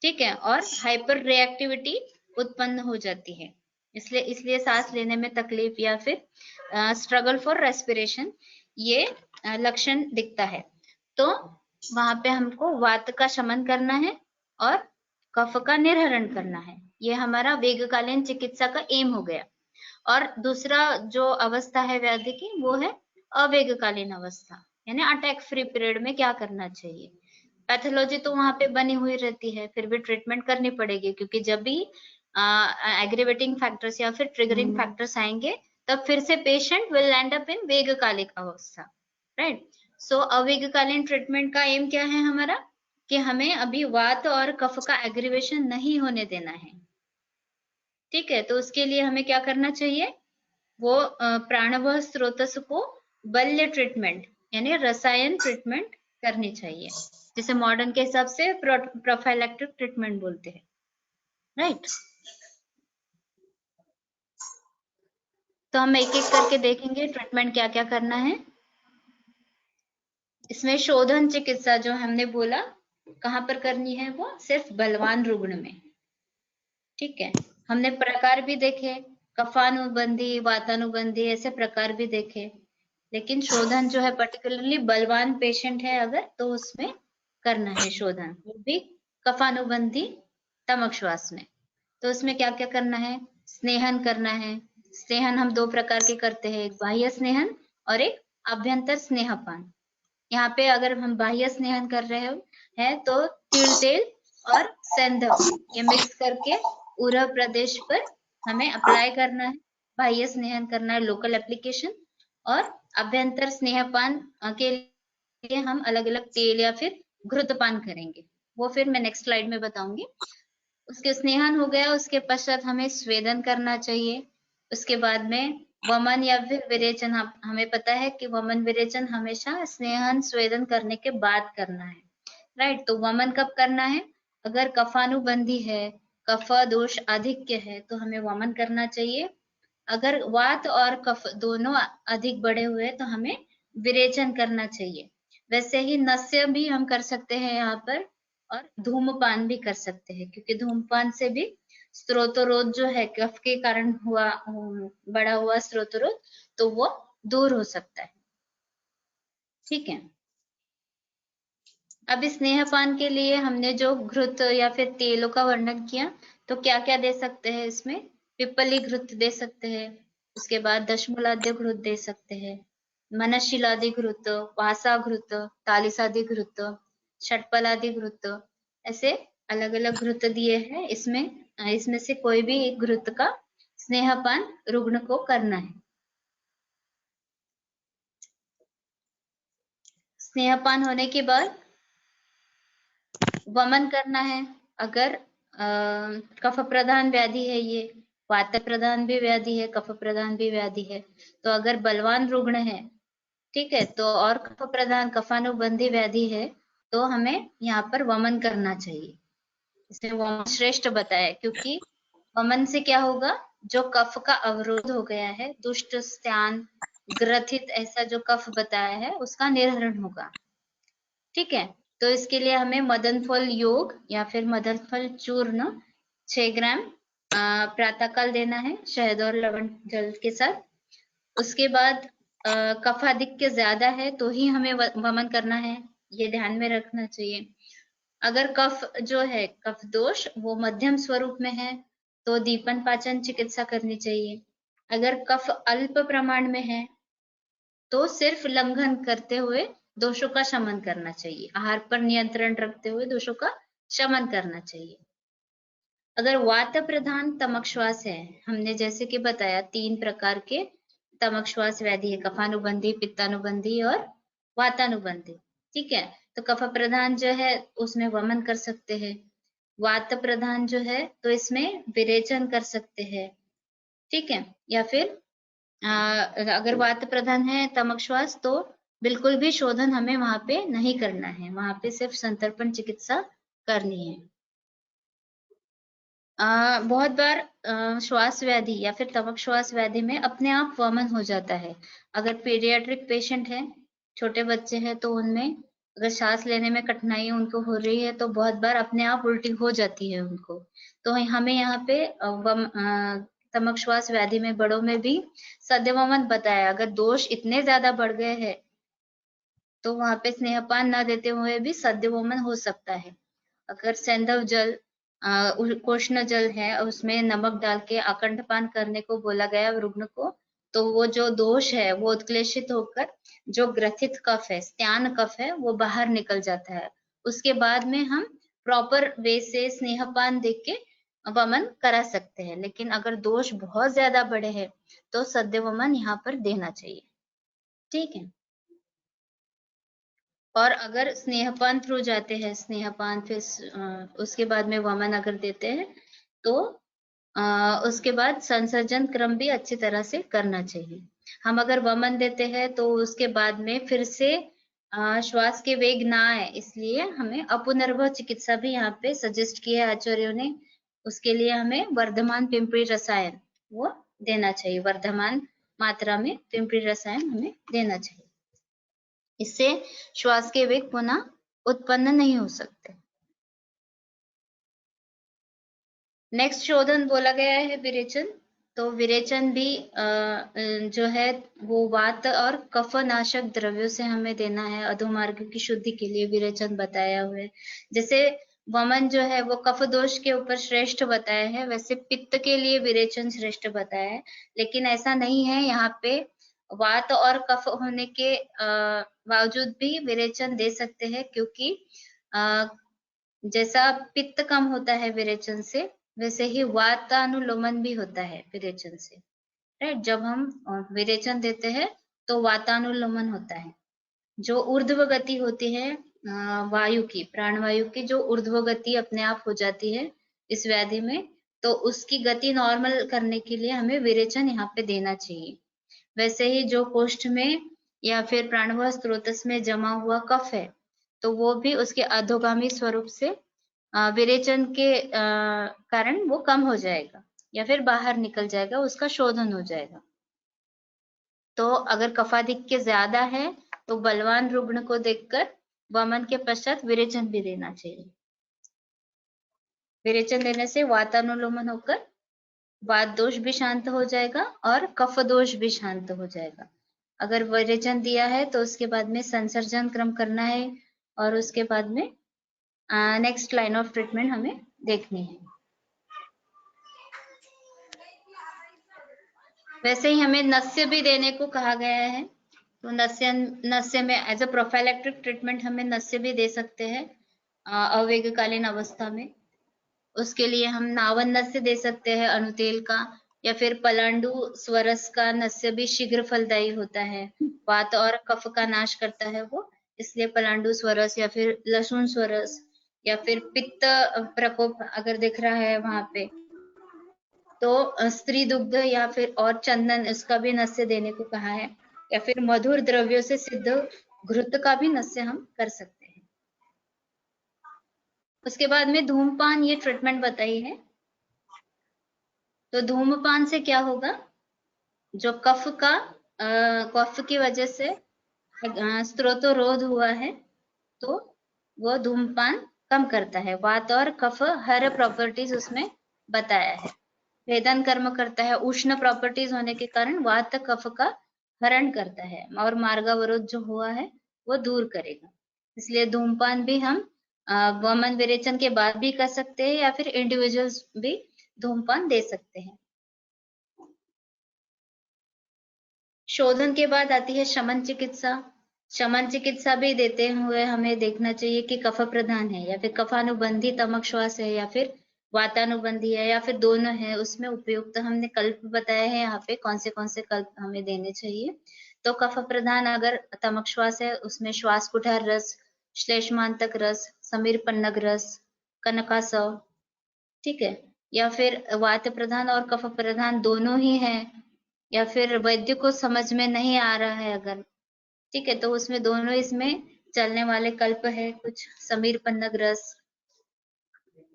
ठीक है, और हाइपर रिएक्टिविटी उत्पन्न हो जाती है, इसलिए सांस लेने में तकलीफ या फिर स्ट्रगल फॉर रेस्पिरेशन, ये लक्षण दिखता है। तो वहां पे हमको वात का शमन करना है और कफ का निर्हरण करना है। ये हमारा वेगकालीन चिकित्सा का एम हो गया। और दूसरा जो अवस्था है व्याधि की, वो है अवेगकालीन अवस्था, यानी अटैक फ्री पीरियड में क्या करना चाहिए। पैथोलॉजी तो वहां पे बनी हुई रहती है, फिर भी ट्रीटमेंट करनी पड़ेगी, क्योंकि जब भी एग्रीवेटिंग फैक्टर्स या फिर ट्रिगरिंग फैक्टर्स आएंगे, तब फिर से patient will end up in वेगकालिक अवस्था, राइट। सो अवेगकालीन ट्रीटमेंट का एम क्या है हमारा, कि हमें अभी वात और कफ का एग्रीवेशन नहीं होने देना है। ठीक है, तो उसके लिए हमें क्या करना चाहिए, वो प्राणवाह स्रोतस को बल्य ट्रीटमेंट यानी रसायन ट्रीटमेंट करनी चाहिए, जिसे मॉडर्न के हिसाब से प्रोफाइलैक्टिक ट्रीटमेंट बोलते हैं, राइट। तो हम एक एक करके देखेंगे ट्रीटमेंट क्या क्या करना है। इसमें शोधन चिकित्सा जो हमने बोला कहाँ पर करनी है, वो सिर्फ बलवान रुग्ण में। ठीक है, हमने प्रकार भी देखे, कफानुबंधी, वातानुबंधी, ऐसे प्रकार भी देखे, लेकिन शोधन जो है पर्टिकुलरली बलवान पेशेंट है अगर, तो उसमें करना है शोधन, वो भी कफानुबंधी तमक श्वास में। तो उसमें क्या क्या करना है, स्नेहन करना है। स्नेहन हम दो प्रकार के करते हैं, एक बाह्य स्नेहन और एक आभ्यंतर स्नेहपान। यहाँ पे अगर हम बाह्य स्नेहन कर रहे हैं तो तिल तेल और सेंधव ये मिक्स करके उरह प्रदेश पर हमें अप्लाई करना है, बाह्य स्नेहन करना है, लोकल एप्लीकेशन। और अभ्यंतर स्नेहपान के लिए हम अलग अलग तेल या फिर घृतपान करेंगे, वो फिर मैं नेक्स्ट स्लाइड में बताऊंगी। उसके स्नेहन हो गया, उसके पश्चात हमें स्वेदन करना चाहिए। उसके बाद में वमन या फिर विरेचन, हमें पता है कि वमन विरेचन हमेशा स्नेहन स्वेदन करने के बाद करना है, राइट। तो वमन कब करना है, अगर कफानुबंधी है, कफ दोष आधिक्य है, तो हमें वमन करना चाहिए। अगर वात और कफ दोनों अधिक बढ़े हुए तो हमें विरेचन करना चाहिए। वैसे ही नस्य भी हम कर सकते हैं यहाँ पर, और धूमपान भी कर सकते हैं, क्योंकि धूमपान से भी स्रोतरोध जो है कफ के कारण हुआ बड़ा हुआ स्रोतरोध, तो वो दूर हो सकता है। ठीक है, अब स्नेहपान के लिए हमने जो घृत या फिर तेलों का वर्णन किया, तो क्या क्या दे सकते हैं इसमें, पिप्पली घृत दे सकते हैं, उसके बाद दशमूलाद्य घृत दे सकते हैं, मनशिलादि घृत, वासा घृत, तालिसादि घृत, षटपलादि घृत, ऐसे अलग अलग घृत दिए हैं। इसमें से कोई भी एक घृत का स्नेहपान रुग्ण को करना है। स्नेहपान होने के बाद वमन करना है। अगर कफ प्रधान व्याधि है, ये वात प्रधान भी व्याधि है, कफ प्रधान भी व्याधि है, तो अगर बलवान रुग्ण है, ठीक है, तो और कफ प्रधान कफानुबंधी व्याधि है, तो हमें यहाँ पर वमन करना चाहिए। इसमें वमन श्रेष्ठ बताया, क्योंकि वमन से क्या होगा, जो कफ का अवरोध हो गया है, दुष्ट स्त्यान ग्रथित ऐसा जो कफ बताया है, उसका निर्हरण होगा। ठीक है, तो इसके लिए हमें मदन फल योग या फिर मदन फल चूर्ण 6 ग्राम प्रातःकाल देना है शहद और लवण जल के साथ। उसके बाद कफ आधिक्य ज्यादा है तो ही हमें वमन करना है, ये ध्यान में रखना चाहिए। अगर कफ जो है कफ दोष वो मध्यम स्वरूप में है तो दीपन पाचन चिकित्सा करनी चाहिए। अगर कफ अल्प प्रमाण में है तो सिर्फ लंघन करते हुए दोषों का शमन करना चाहिए, आहार पर नियंत्रण रखते हुए दोषों का शमन करना चाहिए। अगर वात प्रधान तमक श्वास है, हमने जैसे कि बताया 3 प्रकार के तमक श्वास व्याधि है, कफानुबंधी, पित्तानुबंधी और वातानुबंधी। ठीक है, तो कफ प्रधान जो है उसमें वमन कर सकते हैं, वात प्रधान जो है तो इसमें विरेचन कर सकते हैं। ठीक है, या फिर अगर वात प्रधान है तमक श्वास तो बिल्कुल भी शोधन हमें वहां पे नहीं करना है, वहां पे सिर्फ संतर्पण चिकित्सा करनी है। बहुत बार श्वास व्याधि या फिर तमक श्वास व्याधि में अपने आप वमन हो जाता है। अगर पीडियाट्रिक पेशेंट है, छोटे बच्चे हैं, तो उनमें अगर सांस लेने में कठिनाई उनको हो रही है तो बहुत बार अपने आप उल्टी हो जाती है उनको। तो हमें यहाँ पे तमक श्वास व्याधि में बड़ों में भी सद्यवमन बताया। अगर दोष इतने ज्यादा बढ़ गए हैं तो वहां पे स्नेहपान न देते हुए भी सद्यवमन हो सकता है। अगर सैंधव जल उष्ण जल है उसमें नमक डाल के आकंठपान करने को बोला गया रुग्ण को, तो वो जो दोष है वो उत्क्लेशित होकर जो ग्रथित कफ है, स्त्यान कफ है, वो बाहर निकल जाता है। उसके बाद में हम प्रॉपर वे से स्नेहपान देख के वमन करा सकते हैं। लेकिन अगर दोष बहुत ज्यादा बड़े हैं तो सद्य वमन यहाँ पर देना चाहिए। ठीक है, और अगर स्नेहपान थ्रू जाते हैं, स्नेहपान फिर उसके बाद में वमन अगर देते हैं तो उसके बाद संसर्जन क्रम भी अच्छी तरह से करना चाहिए। हम अगर वमन देते हैं तो उसके बाद में फिर से श्वास के वेग ना आए, इसलिए हमें अपुनर्भव चिकित्सा भी यहाँ पे सजेस्ट की है आचार्यों ने। उसके लिए हमें वर्धमान पिंपरी रसायन वो देना चाहिए, वर्धमान मात्रा में पिंपरी रसायन हमें देना चाहिए। इससे श्वास के वेग पुनः उत्पन्न नहीं हो सकते। नेक्स्ट शोधन बोला गया है विरेचन। तो विरेचन भी जो है वो वात और कफनाशक द्रव्यों से हमें देना है। अधोमार्ग की शुद्धि के लिए विरेचन बताया हुआ है। जैसे वमन जो है वो कफ दोष के ऊपर श्रेष्ठ बताया है, वैसे पित्त के लिए विरेचन श्रेष्ठ बताया है। लेकिन ऐसा नहीं है, यहाँ पे वात और कफ होने के बावजूद भी विरेचन दे सकते हैं, क्योंकि जैसा पित्त कम होता है विरेचन से, वैसे ही वातानुलोमन भी होता है विरेचन से। राइट, जब हम विरेचन देते हैं तो वातानुलोमन होता है। जो ऊर्ध्व गति होती है वायु की, प्राणवायु की जो ऊर्ध्व गति अपने आप हो जाती है इस व्याधि में, तो उसकी गति नॉर्मल करने के लिए हमें विरेचन यहाँ पे देना चाहिए। वैसे ही जो कोष्ठ में या फिर प्राणवायु स्रोतस में जमा हुआ कफ है तो वो भी उसके अधोगामी स्वरूप से विरेचन के कारण वो कम हो जाएगा या फिर बाहर निकल जाएगा, उसका शोधन हो जाएगा। तो अगर कफाधिक्य ज्यादा है तो बलवान रुग्ण को देखकर वमन के पश्चात विरेचन भी देना चाहिए। विरेचन देने से वातानुलोमन होकर वात दोष भी शांत हो जाएगा और कफ दोष भी शांत हो जाएगा। अगर विरेचन दिया है तो उसके बाद में संसर्जन क्रम करना है और उसके बाद में नेक्स्ट लाइन ऑफ ट्रीटमेंट हमें देखनी है। वैसे ही हमें नस्य भी देने को कहा गया है, तो नस्य में एज अ प्रोफाइलैक्टिक ट्रीटमेंट हमें नस्य भी दे सकते हैं अवेगकालीन अवस्था में। उसके लिए हम नावन नस्य दे सकते हैं अनुतेल का, या फिर पलांडु स्वरस का नस्य भी शीघ्र फलदायी होता है, वात और कफ का नाश करता है वो, इसलिए पलांडु स्वरस या फिर लहसुन स्वरस या फिर पित्त प्रकोप अगर दिख रहा है वहां पे तो स्त्री दुग्ध या फिर और चंदन, इसका भी नस्य देने को कहा है, या फिर मधुर द्रव्यों से सिद्ध घृत का भी नस्य हम कर सकते हैं। उसके बाद में धूमपान, ये ट्रीटमेंट बताई है। तो धूमपान से क्या होगा, जो कफ की वजह से स्त्रोतरोध हुआ है तो वो धूमपान कम करता है। वात और कफ हर प्रॉपर्टीज उसमें बताया है। भेदन कर्म करता है, उष्ण प्रॉपर्टीज होने के कारण वात कफ का हरण करता है और मार्गावरोध जो हुआ है वो दूर करेगा। इसलिए धूमपान भी हम वमन विरेचन के बाद भी कर सकते हैं या फिर इंडिविजुअल्स भी धूमपान दे सकते हैं। शोधन के बाद आती है शमन चिकित्सा। शमन चिकित्सा भी देते हुए हमें देखना चाहिए कि कफ प्रधान है या फिर कफानुबंधी तमक श्वास है या फिर वातानुबंधी है या फिर दोनों है, उसमें उपयुक्त हमने कल्प बताए हैं यहाँ पे कौन से कल्प हमें देने चाहिए। तो कफ प्रधान अगर तमक श्वास है उसमें श्वास कुठार रस, श्लेष्मांतक रस, समीर पन्नग रस, कनकासव, ठीक है। या फिर वात प्रधान और कफ प्रधान दोनों ही है या फिर वैद्य को समझ में नहीं आ रहा है अगर, ठीक है, तो उसमें दोनों इसमें चलने वाले कल्प है कुछ। समीर पन्नग रस,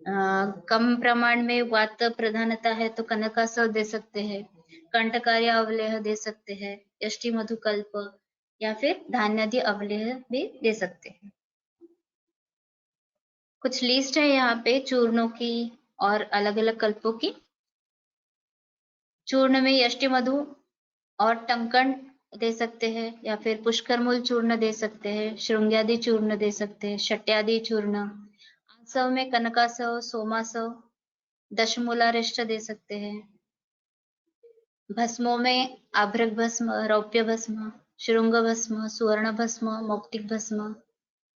कम प्रमाण में वात प्रधानता है तो कनकासव दे सकते हैं, कंटकार्य अवलेह दे सकते हैं, यष्टि मधुकल्प या फिर धान्यादि अवलेह भी दे सकते हैं। कुछ लिस्ट है यहाँ पे चूर्णों की और अलग अलग कल्पों की। चूर्ण में यष्टि मधु और टंकण दे सकते हैं या फिर पुष्कर मूल चूर्ण दे सकते हैं, श्रृंग्यादि चूर्ण दे सकते हैं, शट्यादि चूर्ण। आसव में कनकासव, सोमासव, दशमूलारिष्ट दे सकते हैं। भस्मों में आभ्रक भस्म, रौप्य भस्म, श्रृंग भस्म, सुवर्ण भस्म, मौक्तिक भस्म,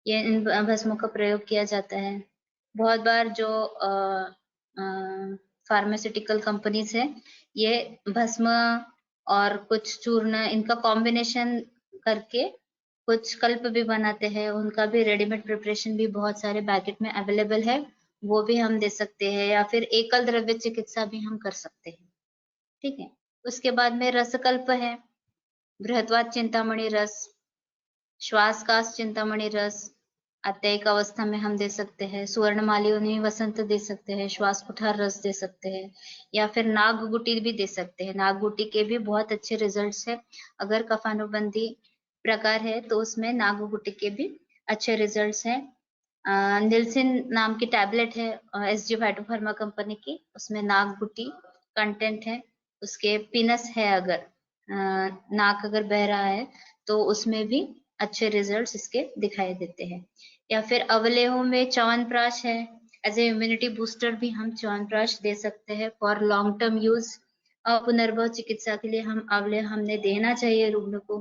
ये इन भस्मों का प्रयोग किया जाता है। बहुत बार जो फार्मास्यूटिकल कंपनीज है ये भस्म और कुछ चूर्ण इनका कॉम्बिनेशन करके कुछ कल्प भी बनाते हैं, उनका भी रेडीमेड प्रिपरेशन भी बहुत सारे पैकेट में अवेलेबल है, वो भी हम दे सकते हैं या फिर एकल द्रव्य चिकित्सा भी हम कर सकते हैं, ठीक है। उसके बाद में रसकल्प है, बृहत्वाद चिंतामणि रस, श्वासकाश चिंतामणि रस आत्यायिक अवस्था में हम दे सकते हैं, सुवर्ण मालिनी वसंत दे सकते हैं, श्वास कुठार रस दे सकते हैं या फिर नागगुटी भी दे सकते हैं। नागगुटी के भी बहुत अच्छे रिजल्ट्स है, अगर कफानुबंधी प्रकार है तो उसमें नागगुटी के भी अच्छे रिजल्ट्स हैं। निल्सिन नाम की टैबलेट है एसजी फाइटोफार्मा कंपनी की, उसमें नागगुटी कंटेंट है, उसके पिनस है अगर नाक अगर बह रहा है तो उसमें भी अच्छे रिजल्ट्स इसके दिखाई देते हैं। या फिर अवलेहों में च्यवनप्राश है, एज ए इम्यूनिटी बूस्टर भी हम च्यवनप्राश दे सकते हैं फॉर लॉन्ग टर्म यूज। पुनर्भव चिकित्सा के लिए हम अवलेह हमने देना चाहिए रुग्ण को।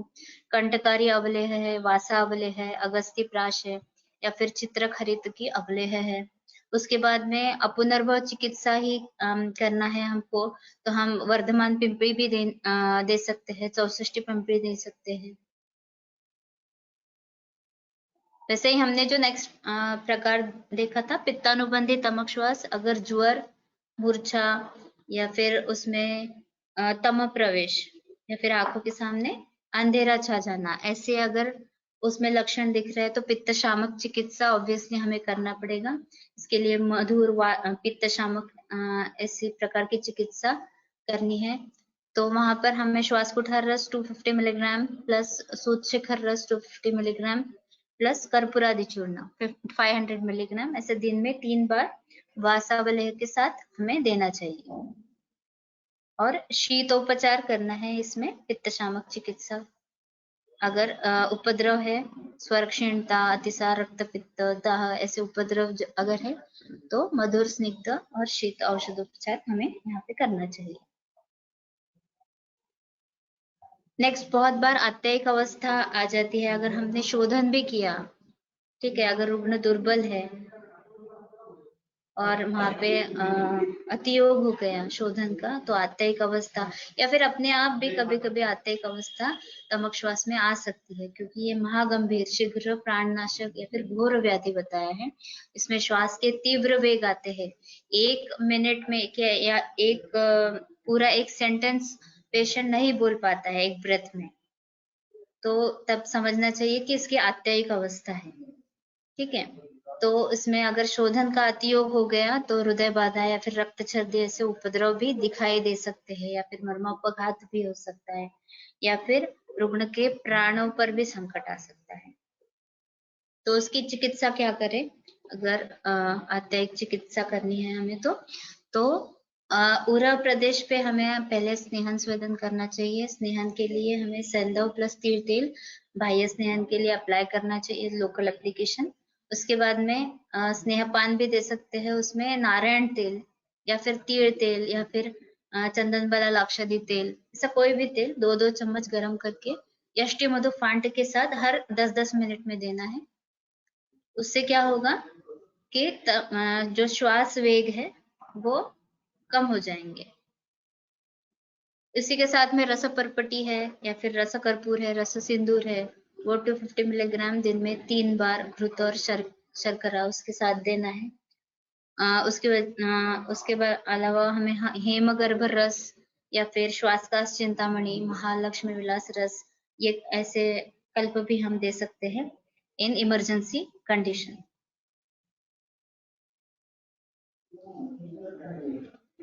कंटकारी अवलेह है, वासा अवलेह है, अगस्ती प्राश है या फिर चित्रक हरित की अवलेह है। उसके बाद में अपुनर्भव चिकित्सा ही करना है हमको तो हम वर्धमान पिंपरी भी दे सकते हैं, 64 पिंपरी दे सकते हैं। वैसे ही हमने जो नेक्स्ट प्रकार देखा था पित्तानुबंधी तमक श्वास, अगर ज्वर, मूर्छा या फिर उसमें तम प्रवेश या फिर आंखों के सामने अंधेरा छा जाना, ऐसे अगर उसमें लक्षण दिख रहे हैं तो पित्त शामक चिकित्सा ऑब्वियसली हमें करना पड़ेगा। इसके लिए मधुर पित्त शामक ऐसी प्रकार की चिकित्सा करनी है। तो वहां पर हमें श्वास कुठार रस 250 मिलीग्राम प्लस सूतशिखर रस 250 मिलीग्राम प्लस कर्पूरादि चूर्ण 500 मिलीग्राम ऐसे दिन में 3 बार वासावलेह के साथ हमें देना चाहिए। और शीतोपचार करना है इसमें पित्त शामक चिकित्सा। अगर उपद्रव है, स्वर क्षीणता, अतिसार, रक्तपित्त, दाह ऐसे उपद्रव अगर है तो मधुर स्निग्ध और शीत औषधोपचार हमें यहाँ पे करना चाहिए। नेक्स्ट बहुत बार आत्यायिक अवस्था आ जाती है अगर हमने शोधन भी किया, ठीक है, अगर रुग्ण दुर्बल है और वहां पे अतियोग हो गया शोधन का तो आत्यायिक अवस्था या फिर अपने आप भी कभी कभी आत्यायिक अवस्था तमक श्वास में आ सकती है, क्योंकि ये महागंभीर शीघ्र प्राणनाशक या फिर घोर व्याधि बताया है। इसमें श्वास के तीव्र वेग आते हैं, 1 मिनट में क्या या एक पूरा एक सेंटेंस पेशेंट नहीं बोल पाता है एक ब्रेथ में, तो तब समझना चाहिए कि इसकी आत्यायिक अवस्था है, ठीक है। तो इसमें अगर शोधन का अतियोग हो गया तो हृदय बाधा या फिर रक्त छर्दी ऐसे उपद्रव भी दिखाई दे सकते हैं या फिर मर्मापघात भी हो सकता है या फिर रुग्ण के प्राणों पर भी संकट आ सकता है। तो उसकी चिकित्सा क्या करें अगर आत्यायिक चिकित्सा करनी है हमें तो उरा प्रदेश पे हमें पहले स्नेहन स्वेदन करना चाहिए। स्नेहन के लिए हमें सेंधव प्लस तीर तेल बाह्य स्नेहन के लिए अप्लाई करना चाहिए, लोकल एप्लीकेशन। उसके बाद में स्नेहपान भी दे सकते हैं, उसमें नारायण तेल या फिर तीर तेल या फिर चंदन बला लाक्षादी तेल, ऐसा कोई भी तेल 2-2 चम्मच गर्म करके यष्टि मधु फांट के साथ हर 10-10 मिनट में देना है। उससे क्या होगा कि जो श्वास वेग है वो कम हो जाएंगे। इसी के साथ में रस परपटी है या फिर रस कर्पूर है, रस सिंदूर है, वो 250 मिलीग्राम दिन में 3 बार घृत और शर्करा उसके साथ देना है। उसके बाद अलावा हमें हेमगर्भ रस या फिर श्वासकाश चिंतामणि, महालक्ष्मी विलास रस, ये ऐसे कल्प भी हम दे सकते हैं इन इमरजेंसी कंडीशन।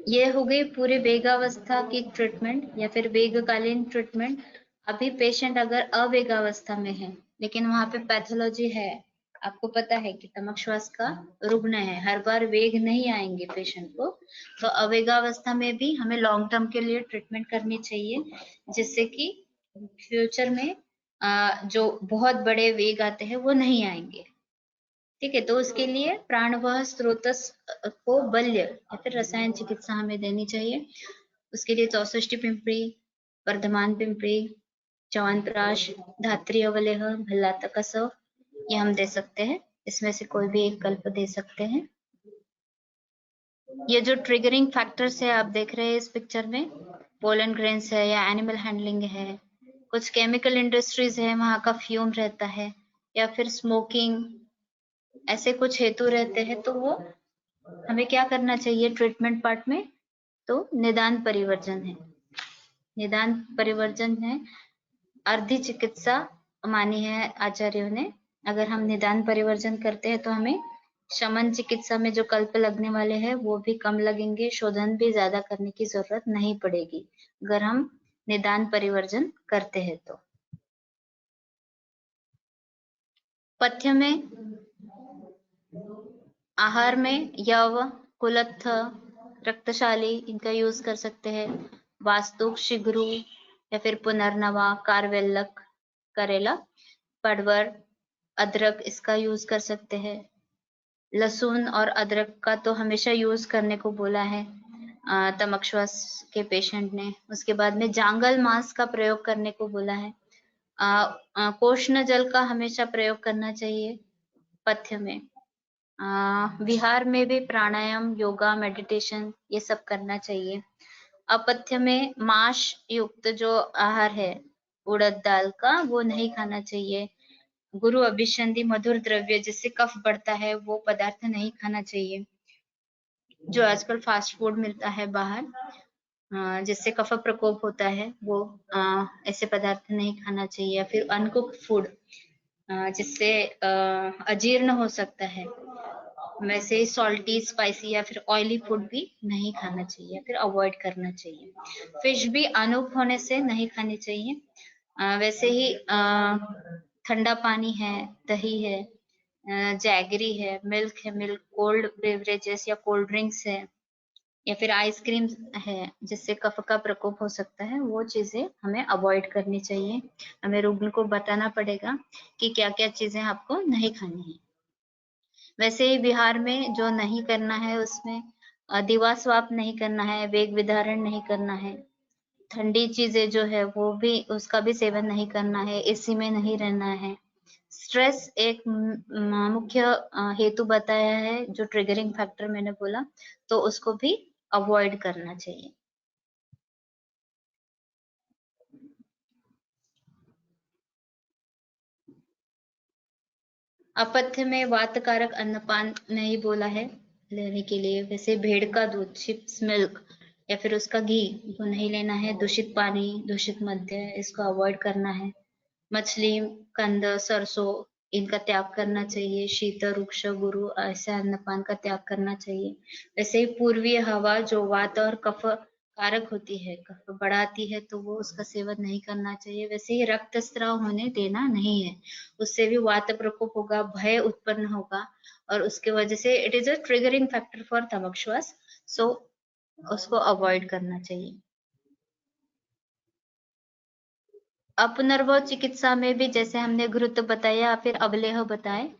ये हो गई पूरी वेगावस्था की ट्रीटमेंट या फिर वेगकालीन ट्रीटमेंट। अभी पेशेंट अगर अवेगावस्था में है लेकिन वहां पे पैथोलॉजी है, आपको पता है कि तमक श्वास का रुग्ण है, हर बार वेग नहीं आएंगे पेशेंट को, तो अवेगावस्था में भी हमें लॉन्ग टर्म के लिए ट्रीटमेंट करनी चाहिए, जिससे कि फ्यूचर में जो बहुत बड़े वेग आते हैं वो नहीं आएंगे। ठीक है, तो उसके लिए प्राणवाह स्रोतस को बल्य या फिर रसायन चिकित्सा हमें देनी चाहिए। उसके लिए 64 पिंपरी, वर्धमान पिंपरी, च्यवनप्राश, धात्री अवलेह, भल्लाता कसव, ये हम दे सकते हैं। इसमें से कोई भी एक कल्प दे सकते हैं। ये जो ट्रिगरिंग फैक्टर्स है आप देख रहे हैं इस पिक्चर में, पोलन ग्रेन्स है या एनिमल हैंडलिंग है, कुछ केमिकल इंडस्ट्रीज है वहां का फ्यूम रहता है, या फिर स्मोकिंग, ऐसे कुछ हेतु रहते हैं, तो वो हमें क्या करना चाहिए ट्रीटमेंट पार्ट में, तो निदान परिवर्जन है। निदान परिवर्जन है, अर्धी चिकित्सा मानी है आचार्यों ने। अगर हम निदान परिवर्जन करते हैं तो हमें शमन चिकित्सा में जो कल्प लगने वाले हैं वो भी कम लगेंगे, शोधन भी ज्यादा करने की जरूरत नहीं पड़ेगी अगर हम निदान परिवर्जन करते हैं तो। पथ्य में आहार में यव, कुलत्थ, रक्तशाली इनका यूज कर सकते हैं। वास्तुक, शिगरू या फिर पुनर्नवा, कारवेलक, करेला, पडवर, अदरक इसका यूज कर सकते हैं। लहसुन और अदरक का तो हमेशा यूज करने को बोला है तमक श्वास के पेशेंट ने। उसके बाद में जांगल मांस का प्रयोग करने को बोला है। कोष्ण जल का हमेशा प्रयोग करना चाहिए पथ्य में। विहार में भी प्राणायाम, योगा, मेडिटेशन ये सब करना चाहिए। अपथ्य में मांस युक्त जो आहार है उड़द दाल का, वो नहीं खाना चाहिए। गुरु अभिसंधि मधुर द्रव्य जिससे कफ बढ़ता है वो पदार्थ नहीं खाना चाहिए। जो आजकल फास्ट फूड मिलता है बाहर जिससे कफ प्रकोप होता है, वो ऐसे पदार्थ नहीं खाना चाहिए। या फिर अनकुक्ड फूड जिससे अजीर्ण हो सकता है, वैसे ही सॉल्टी, स्पाइसी या फिर ऑयली फूड भी नहीं खाना चाहिए या फिर अवॉइड करना चाहिए। फिश भी अनूप होने से नहीं खानी चाहिए। वैसे ही ठंडा पानी है, दही है, जैगरी है, मिल्क, कोल्ड बेवरेजेस या कोल्ड ड्रिंक्स है, या फिर आइसक्रीम है जिससे कफ का प्रकोप हो सकता है, वो चीजें हमें अवॉइड करनी चाहिए। हमें रुग्ण को बताना पड़ेगा कि क्या क्या चीजें आपको नहीं खानी है। वैसे ही बिहार में जो नहीं करना है उसमें दिवा स्वाप नहीं करना है, वेग विधारण नहीं करना है, ठंडी चीजें जो है वो भी उसका भी सेवन नहीं करना है, एसी में नहीं रहना है। स्ट्रेस एक मुख्य हेतु बताया है, जो ट्रिगरिंग फैक्टर मैंने बोला, तो उसको भी अवॉइड करना चाहिए। अपथ्य में वातकारक अन्नपान नहीं बोला है लेने के लिए। वैसे भेड़ का दूध, शिप्स मिल्क या फिर उसका घी वो नहीं लेना है। दूषित पानी, दूषित मद्य इसको अवॉइड करना है। मछली, कंद, सरसों इनका त्याग करना चाहिए। शीत, वृक्ष, गुरु ऐसे अन्नपान का त्याग करना चाहिए। वैसे ही पूर्वीय हवा जो वात और कफ कारक होती है, कफ बढ़ाती है, तो वो उसका सेवन नहीं करना चाहिए। वैसे ही रक्तस्राव होने देना नहीं है, उससे भी वात प्रकोप होगा, भय उत्पन्न होगा और उसके वजह से it is a triggering factor for तमक श्वास। सो उसको अवॉइड करना चाहिए। अपुनर्भव चिकित्सा में भी जैसे हमने घृत बताया फिर अवलेह बताए,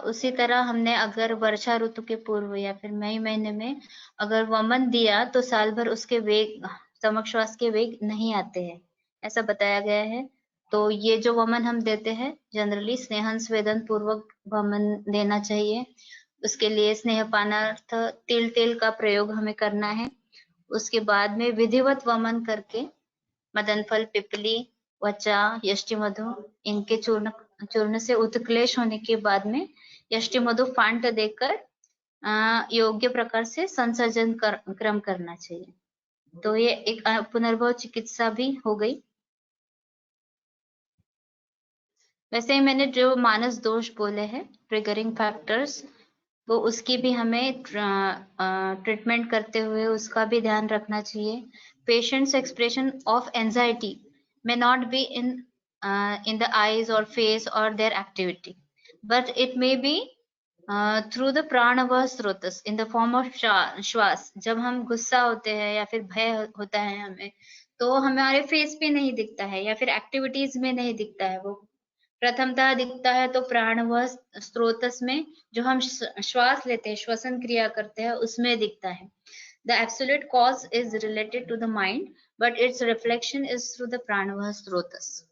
उसी तरह हमने अगर वर्षा ऋतु के पूर्व या फिर मई महीने में अगर वमन दिया तो साल भर उसके वेग स्टमक श्वास के वेग नहीं आते हैं, ऐसा बताया गया है। तो ये जो वमन हम देते हैं जनरली स्नेहन स्वेदन पूर्वक वमन देना चाहिए। उसके लिए स्नेहपानार्थ तिल तेल का प्रयोग हमें करना है। उसके बाद में विधिवत वमन करके मदन फल, पिपली, वचा, यष्टि मधु इनके चूर्ण से उत्क्लेश होने के बाद में यष्टि मधु फांट देकर योग्य प्रकार से संसर्जन क्रम करना चाहिए। तो ये एक पुनर्भव चिकित्सा भी हो गई। वैसे ही मैंने जो मानस दोष बोले हैं ट्रिगरिंग फैक्टर्स, तो उसकी भी हमें ट्रीटमेंट करते हुए उसका भी ध्यान रखना चाहिए। Patients expression of anxiety may not be in the eyes or face or their activity, but it may be through the pranava srotas in the form of श्वास। जब हम गुस्सा होते हैं या फिर भय होता है हमें, तो हमारे फेस पे नहीं दिखता है या फिर एक्टिविटीज में नहीं दिखता है, वो प्रथमतः दिखता है तो प्राणव स्रोतस में जो हम श्वास लेते हैं, श्वसन क्रिया करते हैं, उसमें दिखता है। The absolute cause is related to the mind, but its reflection is through the pranava srotas.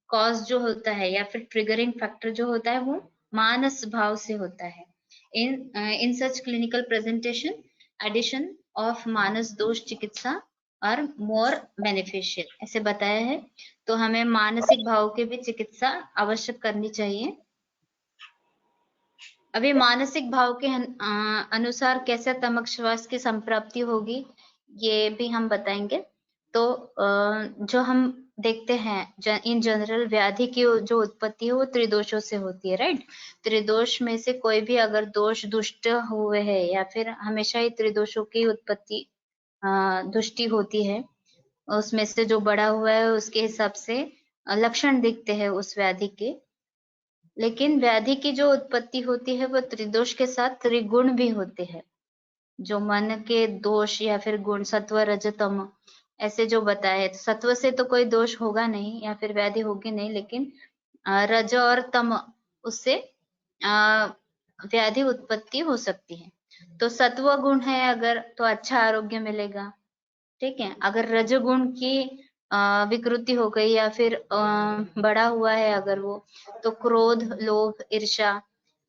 Cause जो होता है या फिर triggering factor जो होता है वो मानस भाव से होता है। In such clinical presentation, addition of मानस दोष चिकित्सा are more beneficial, ऐसे बताया है। तो हमें मानसिक भाव के भी चिकित्सा आवश्यक करनी चाहिए। अभी मानसिक भाव के अनुसार कैसे तमक श्वास की संप्राप्ति होगी ये भी हम बताएंगे। तो जो हम देखते हैं इन जनरल व्याधि की जो उत्पत्ति है वो त्रिदोषों से होती है, राइट। त्रिदोष में से कोई भी अगर दोष दुष्ट हुए है या फिर हमेशा ही त्रिदोषों की उत्पत्ति दुष्टि होती है, उसमें से जो बड़ा हुआ है उसके हिसाब से लक्षण दिखते हैं उस व्याधि के। लेकिन व्याधि की जो उत्पत्ति होती है वो त्रिदोष के साथ त्रिगुण भी होते हैं। जो मन के दोष या फिर गुण सत्व रज तम ऐसे जो बताए, सत्व से तो कोई दोष होगा नहीं या फिर व्याधि होगी नहीं, लेकिन रज और तम उससे व्याधि उत्पत्ति हो सकती है। तो सत्व गुण है अगर तो अच्छा आरोग्य मिलेगा, ठीक है। अगर रजोगुण की विकृति हो गई या फिर बड़ा हुआ है अगर वो, तो क्रोध, लोभ, ईर्ष्या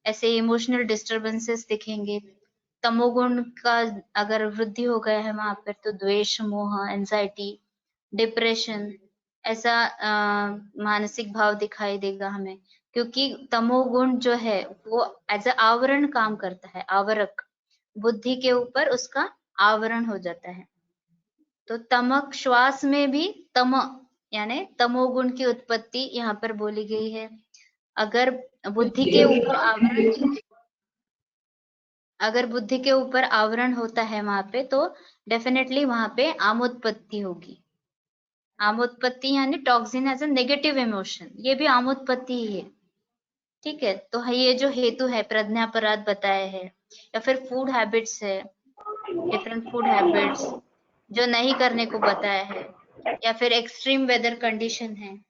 ऐसे इमोशनल डिस्टरबेंसेस दिखेंगे। तमोगुण का अगर वृद्धि हो गया है वहां पर तो द्वेष, मोह, एंजाइटी, डिप्रेशन ऐसा मानसिक भाव दिखाई देगा हमें, क्योंकि तमोगुण जो है वो एज अ आवरण काम करता है, आवरक, बुद्धि के ऊपर उसका आवरण हो जाता है। तो तमक श्वास में भी तम यानी तमोगुण की उत्पत्ति यहाँ पर बोली गई है। अगर बुद्धि के ऊपर आवरण होता है वहां पे, तो डेफिनेटली वहां पे आमोत्पत्ति होगी। आमोत्पत्ति यानी toxin as a negative emotion, ये भी आमोत्पत्ति ही है, ठीक है। तो ये जो हेतु है प्रज्ञापराध बताए है या फिर फूड हैबिट्स है, डिफरेंट फूड हैबिट्स जो नहीं करने को बताया है, या फिर एक्सट्रीम वेदर कंडीशन है,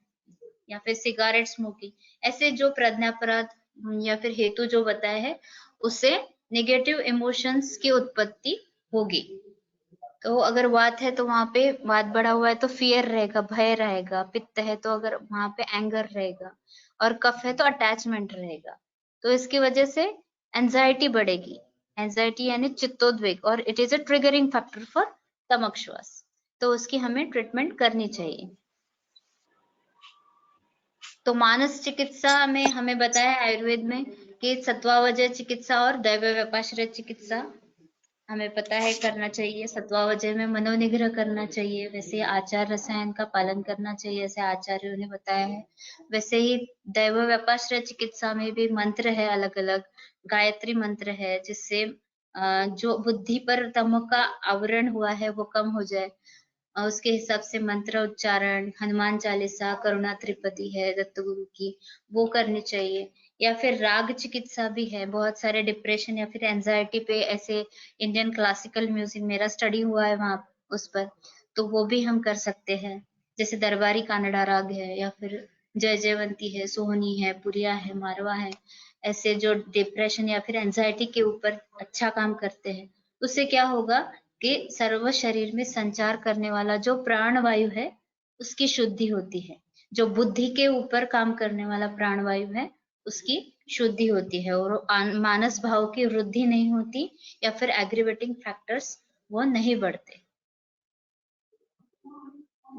या फिर सिगारेट स्मोकिंग, ऐसे जो प्रज्ञापराध या फिर हेतु जो बताया है उससे नेगेटिव इमोशंस की उत्पत्ति होगी। तो अगर वात है तो वहां पे वात बढ़ा हुआ है तो फियर रहेगा, भय रहेगा। पित्त है तो अगर वहां पे एंगर रहेगा, और कफ है तो अटैचमेंट रहेगा। तो इसकी वजह से एंजाइटी बढ़ेगी, एंजाइटी यानी चित्तोद्वेग, और it is a triggering factor for तमक श्वास, तो उसकी हमें ट्रीटमेंट करनी चाहिए। तो मानस चिकित्सा में हमें बताया आयुर्वेद में कि सत्वावजय चिकित्सा और दैव व्यापाश्रय चिकित्सा हमें पता है करना चाहिए। सत्वावजय में मनोनिग्रह करना चाहिए, वैसे आचार रसायन का पालन करना चाहिए ऐसे आचार्यों ने बताया है। वैसे ही दैव व्यापाश्रय चिकित्सा में भी मंत्र है अलग अलग, गायत्री मंत्र है जिससे जो बुद्धि पर तम का आवरण हुआ है वो कम हो जाए। उसके हिसाब से मंत्र उच्चारण, हनुमान चालीसा, करुणा त्रिपदी है दत्त गुरु की, वो करनी चाहिए। या फिर राग चिकित्सा भी है, बहुत सारे डिप्रेशन या फिर एंजाइटी पे ऐसे इंडियन क्लासिकल म्यूजिक, मेरा स्टडी हुआ है वहां उस पर, तो वो भी हम कर सकते हैं। जैसे दरबारी कानड़ा राग है या फिर जय जयवंती है, सोहनी है, पुरिया है, मारवा है, ऐसे जो डिप्रेशन या फिर एंजाइटी के ऊपर अच्छा काम करते हैं। उससे क्या होगा कि सर्व शरीर में संचार करने वाला जो प्राण वायु है उसकी शुद्धि होती है, जो बुद्धि के ऊपर काम करने वाला प्राण वायु है उसकी शुद्धि होती है, और मानस भाव की वृद्धि नहीं होती या फिर एग्रीवेटिंग फैक्टर्स वो नहीं बढ़ते।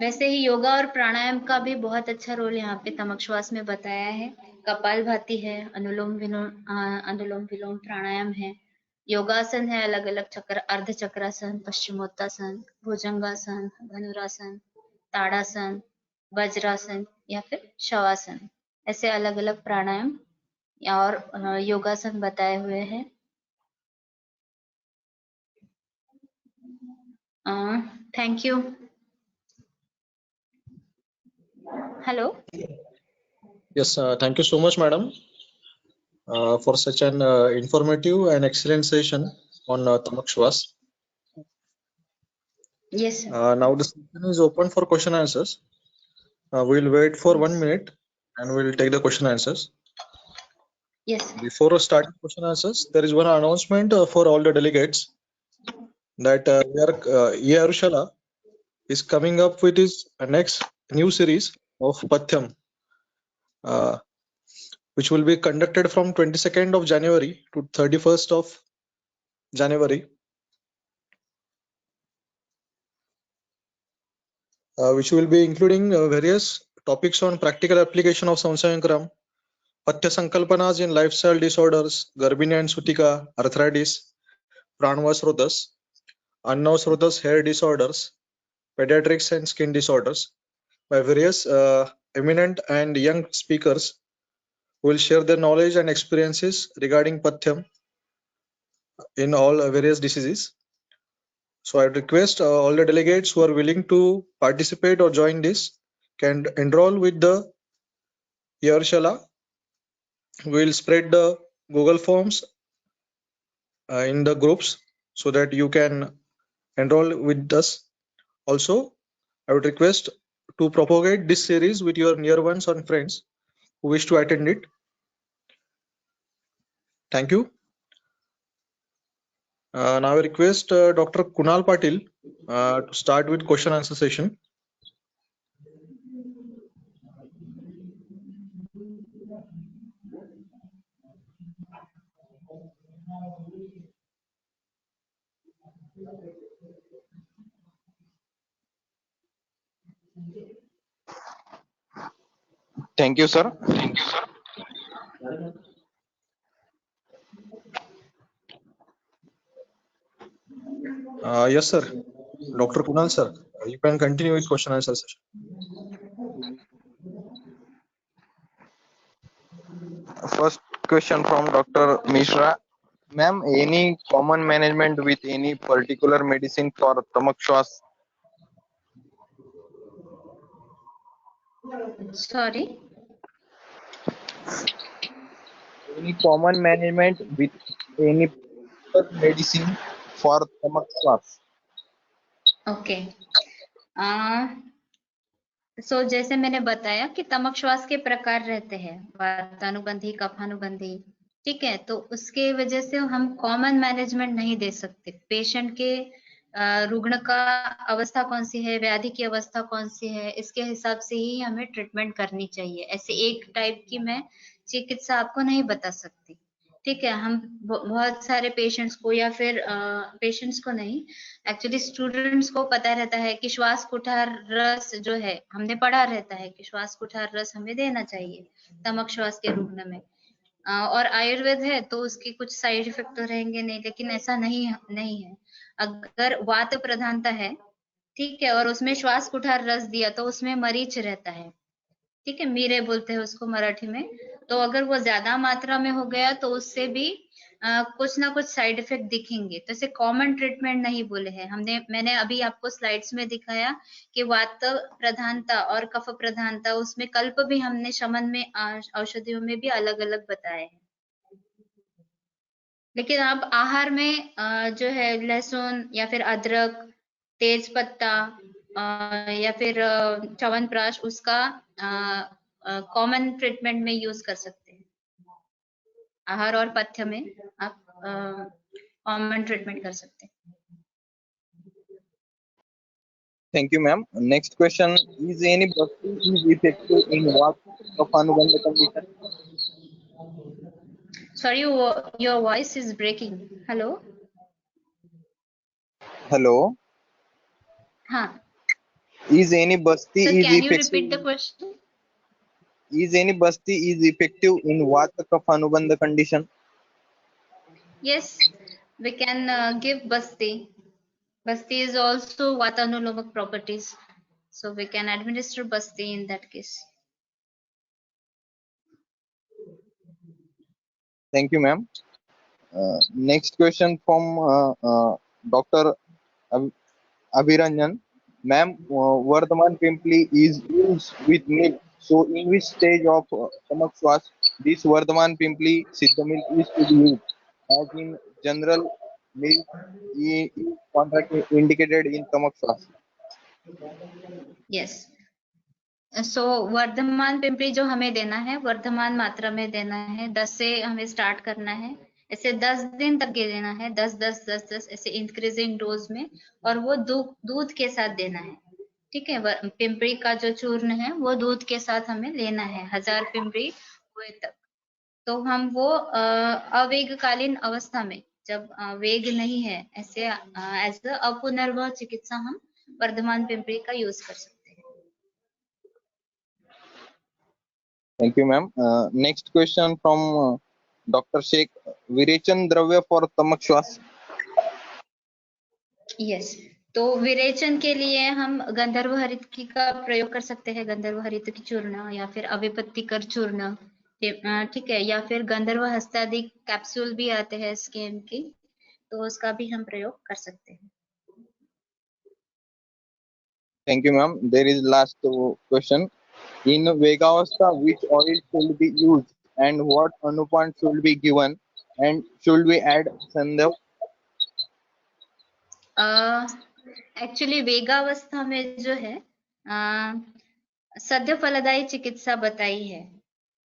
वैसे ही योगा और प्राणायाम का भी बहुत अच्छा रोल यहाँ पे तमक श्वास में बताया है। कपालभाति है, अनुलोम विलोम प्राणायाम है, योगासन है, अलग अलग चक्र, अर्ध चक्रासन, पश्चिमोत्तासन, भुजंगासन, धनुरासन, ताड़ासन, वज्रासन या फिर शवासन, ऐसे अलग अलग प्राणायाम और योगासन बताए हुए हैं। Thank you. Hello. Yes, thank you so much, madam, for such an informative and excellent session on Tamak Shwas. Yes, sir. Now the session is open for question answers. We'll wait for 1 minute and we'll take the question answers. Yes, sir. Before starting question answers, there is one announcement for all the delegates that Yarushala is coming up with his next new series of Pathyam, which will be conducted from 22nd of January to 31st of January, which will be including various topics on practical application of Samsayankaram, Pathya Sankalpanas in lifestyle disorders, Garbhini and Sutika, arthritis, Pranvasrotas, Annavasrotas hair disorders, pediatrics and skin disorders, by various eminent and young speakers who will share their knowledge and experiences regarding Pathyam in all various diseases. So I request all the delegates who are willing to participate or join this can enroll with the Yarshala. We will spread the Google Forms in the groups so that you can enroll with us. Also, I would request to propagate this series with your near ones and friends who wish to attend it. Thank you. Now I request Dr. Kunal Patil to start with question answer session. Thank you, sir. Yes, sir. Dr. Kunal, sir, you can continue with question answer session. First question from Dr. Mishra. Ma'am, any common management with any particular medicine for stomach shwas? Sorry. Any common management with any particular medicine for stomach shwas? Okay. So जैसे मैंने बताया कि तमक श्वास के प्रकार रहते हैं, वातानुबंधी, कफानुबंधी, ठीक है, तो उसके वजह से हम कॉमन मैनेजमेंट नहीं दे सकते। पेशेंट के रुग्ण का अवस्था कौन सी है, व्याधि की अवस्था कौन सी है, इसके हिसाब से ही हमें ट्रीटमेंट करनी चाहिए। ऐसे एक टाइप की मैं चिकित्सा आपको नहीं बता सकती, ठीक है। हम बहुत सारे पेशेंट्स को या फिर पेशेंट्स को नहीं, एक्चुअली स्टूडेंट्स को पता रहता है कि श्वास कुठार रस जो है, हमने पढ़ा रहता है कि श्वास कुठार रस हमें देना चाहिए तमक श्वास के रुग्ण में, और आयुर्वेद है तो उसके कुछ साइड इफेक्ट तो रहेंगे नहीं, लेकिन ऐसा नहीं है। अगर वात प्रधानता है, ठीक है, और उसमें श्वास कुठार रस दिया तो उसमें मरीच रहता है, ठीक है, मीरे बोलते हैं उसको मराठी में। तो अगर वो ज्यादा मात्रा में हो गया तो उससे भी कुछ ना कुछ साइड इफेक्ट दिखेंगे। तो इसे कॉमन ट्रीटमेंट नहीं बोले हैं मैंने अभी आपको स्लाइड्स में दिखाया कि वात प्रधानता और कफ प्रधानता, उसमें कल्प भी हमने शमन में औषधियों में भी अलग अलग बताए हैं। लेकिन आप आहार में जो है लहसुन या फिर अदरक, तेज पत्ता या फिर च्यवनप्राश, उसका कॉमन ट्रीटमेंट में यूज कर सकते हैं। आहार और पथ्य में आप कॉमन ट्रीटमेंट कर सकते हैं। Thank you, ma'am. Next question: is any bhakti is effective in what of anubandha condition? Sorry, your voice is breaking. Hello. Hello. हाँ. Is any bhakti Sir, is can you effective? repeat the question? Is any bhakti is effective in vata kapha anubandha condition? Yes, we can give basti. Basti is also Vatanulomak properties, so we can administer basti in that case. Thank you, ma'am. Next question from Dr. Abhiranjan. Ma'am, Vardhaman Pimpli is used with milk. So, in which stage of stomach swash this Vardhaman Pimpli Siddha milk is to be used? As in general, milk is indicated in stomach swash. Yes. So वर्धमान पिंपली जो हमें देना है, वर्धमान मात्रा में देना है। 10 से हमें स्टार्ट करना है, ऐसे 10 दिन तक ये देना है, 10 ऐसे इंक्रीजिंग डोज में, और वो दूध के साथ देना है। ठीक है, पिंपली का जो चूर्ण है वो दूध के साथ हमें लेना है 1000 पिंपली हुए तक। तो हम वो अवेगकालीन अवस्था में, जब वेग नहीं है, ऐसे एज अपुनर्वह चिकित्सा हम वर्धमान पिंपली का यूज कर सकते हैं। Thank you, ma'am. Next question from Dr. Sheikh. Virechan द्रव्य for stomach swash. यस, तो विरेचन के लिए हम गंधर्व हरितकी का प्रयोग कर सकते हैं। गंधर्व हरितकी चूर्ण या फिर अविपत्तिकर चूर्ण, ठीक है, या फिर गंधर्व हस्तादि कैप्सूल भी आते हैं स्कीम की, तो उसका भी हम प्रयोग कर सकते हैं। Thank you, ma'am. There is last question. In Vegavastha, which oil should be used and what anupan should be given, and should we add sandhav? Actually वेगावस्था में जो है सद्य फलदायी चिकित्सा बताई है।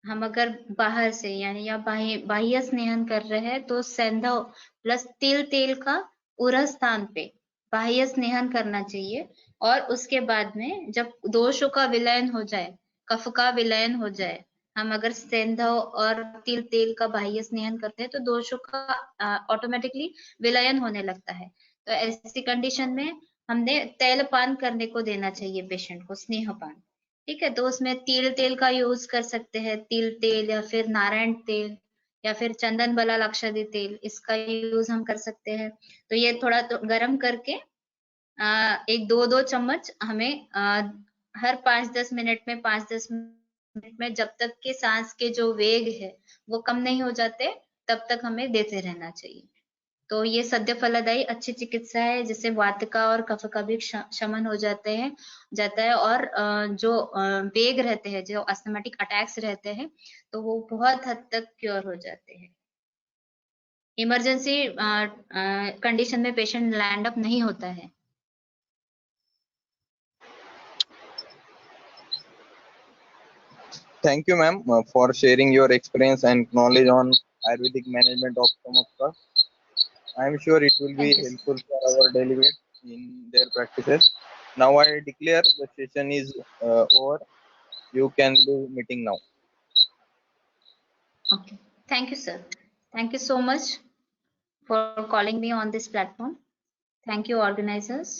हम अगर बाहर से यानी या बाह्य स्नेहन कर रहे हैं तो सैंधव प्लस तेल का उरह स्थान पे बाह्य स्नेहन करना चाहिए, और उसके बाद में जब दोषों का विलयन हो जाए, कफ का विलयन हो जाए, हम अगर सैंधव और तेल का बाह्य स्नेहन करते हैं तो दोषों का ऑटोमेटिकली विलयन होने लगता है। तो ऐसी कंडीशन में हमने तैलपान करने को देना चाहिए पेशेंट को, स्नेहपान। ठीक है, तो उसमें तेल का यूज कर सकते हैं, तेल या फिर नारायण तेल या फिर चंदन बला लक्षादि तेल, इसका यूज हम कर सकते हैं। तो ये थोड़ा तो गर्म करके एक 2-2 चम्मच हमें हर 5-10 मिनट में 5-10 मिनट में, जब तक के सांस के जो वेग है वो कम नहीं हो जाते, तब तक हमें देते रहना चाहिए। तो ये सद्य फलदायी अच्छी चिकित्सा है, जिससे वात का और कफ का भी शमन हो जाता है, और जो वेग रहते हैं, जो अस्थमैटिक अटैक्स रहते हैं, तो वो बहुत हद तक क्योर हो जाते हैं। इमरजेंसी कंडीशन में पेशेंट लैंड अप नहीं होता है। Thank you, ma'am, for sharing your experience and knowledge on Ayurvedic management of stomach swash. I am sure it will be Thank you. helpful for our delegates in their practices. Now I declare the session is over. You can do meeting now. Okay. Thank you, sir. Thank you so much for calling me on this platform. Thank you, organizers.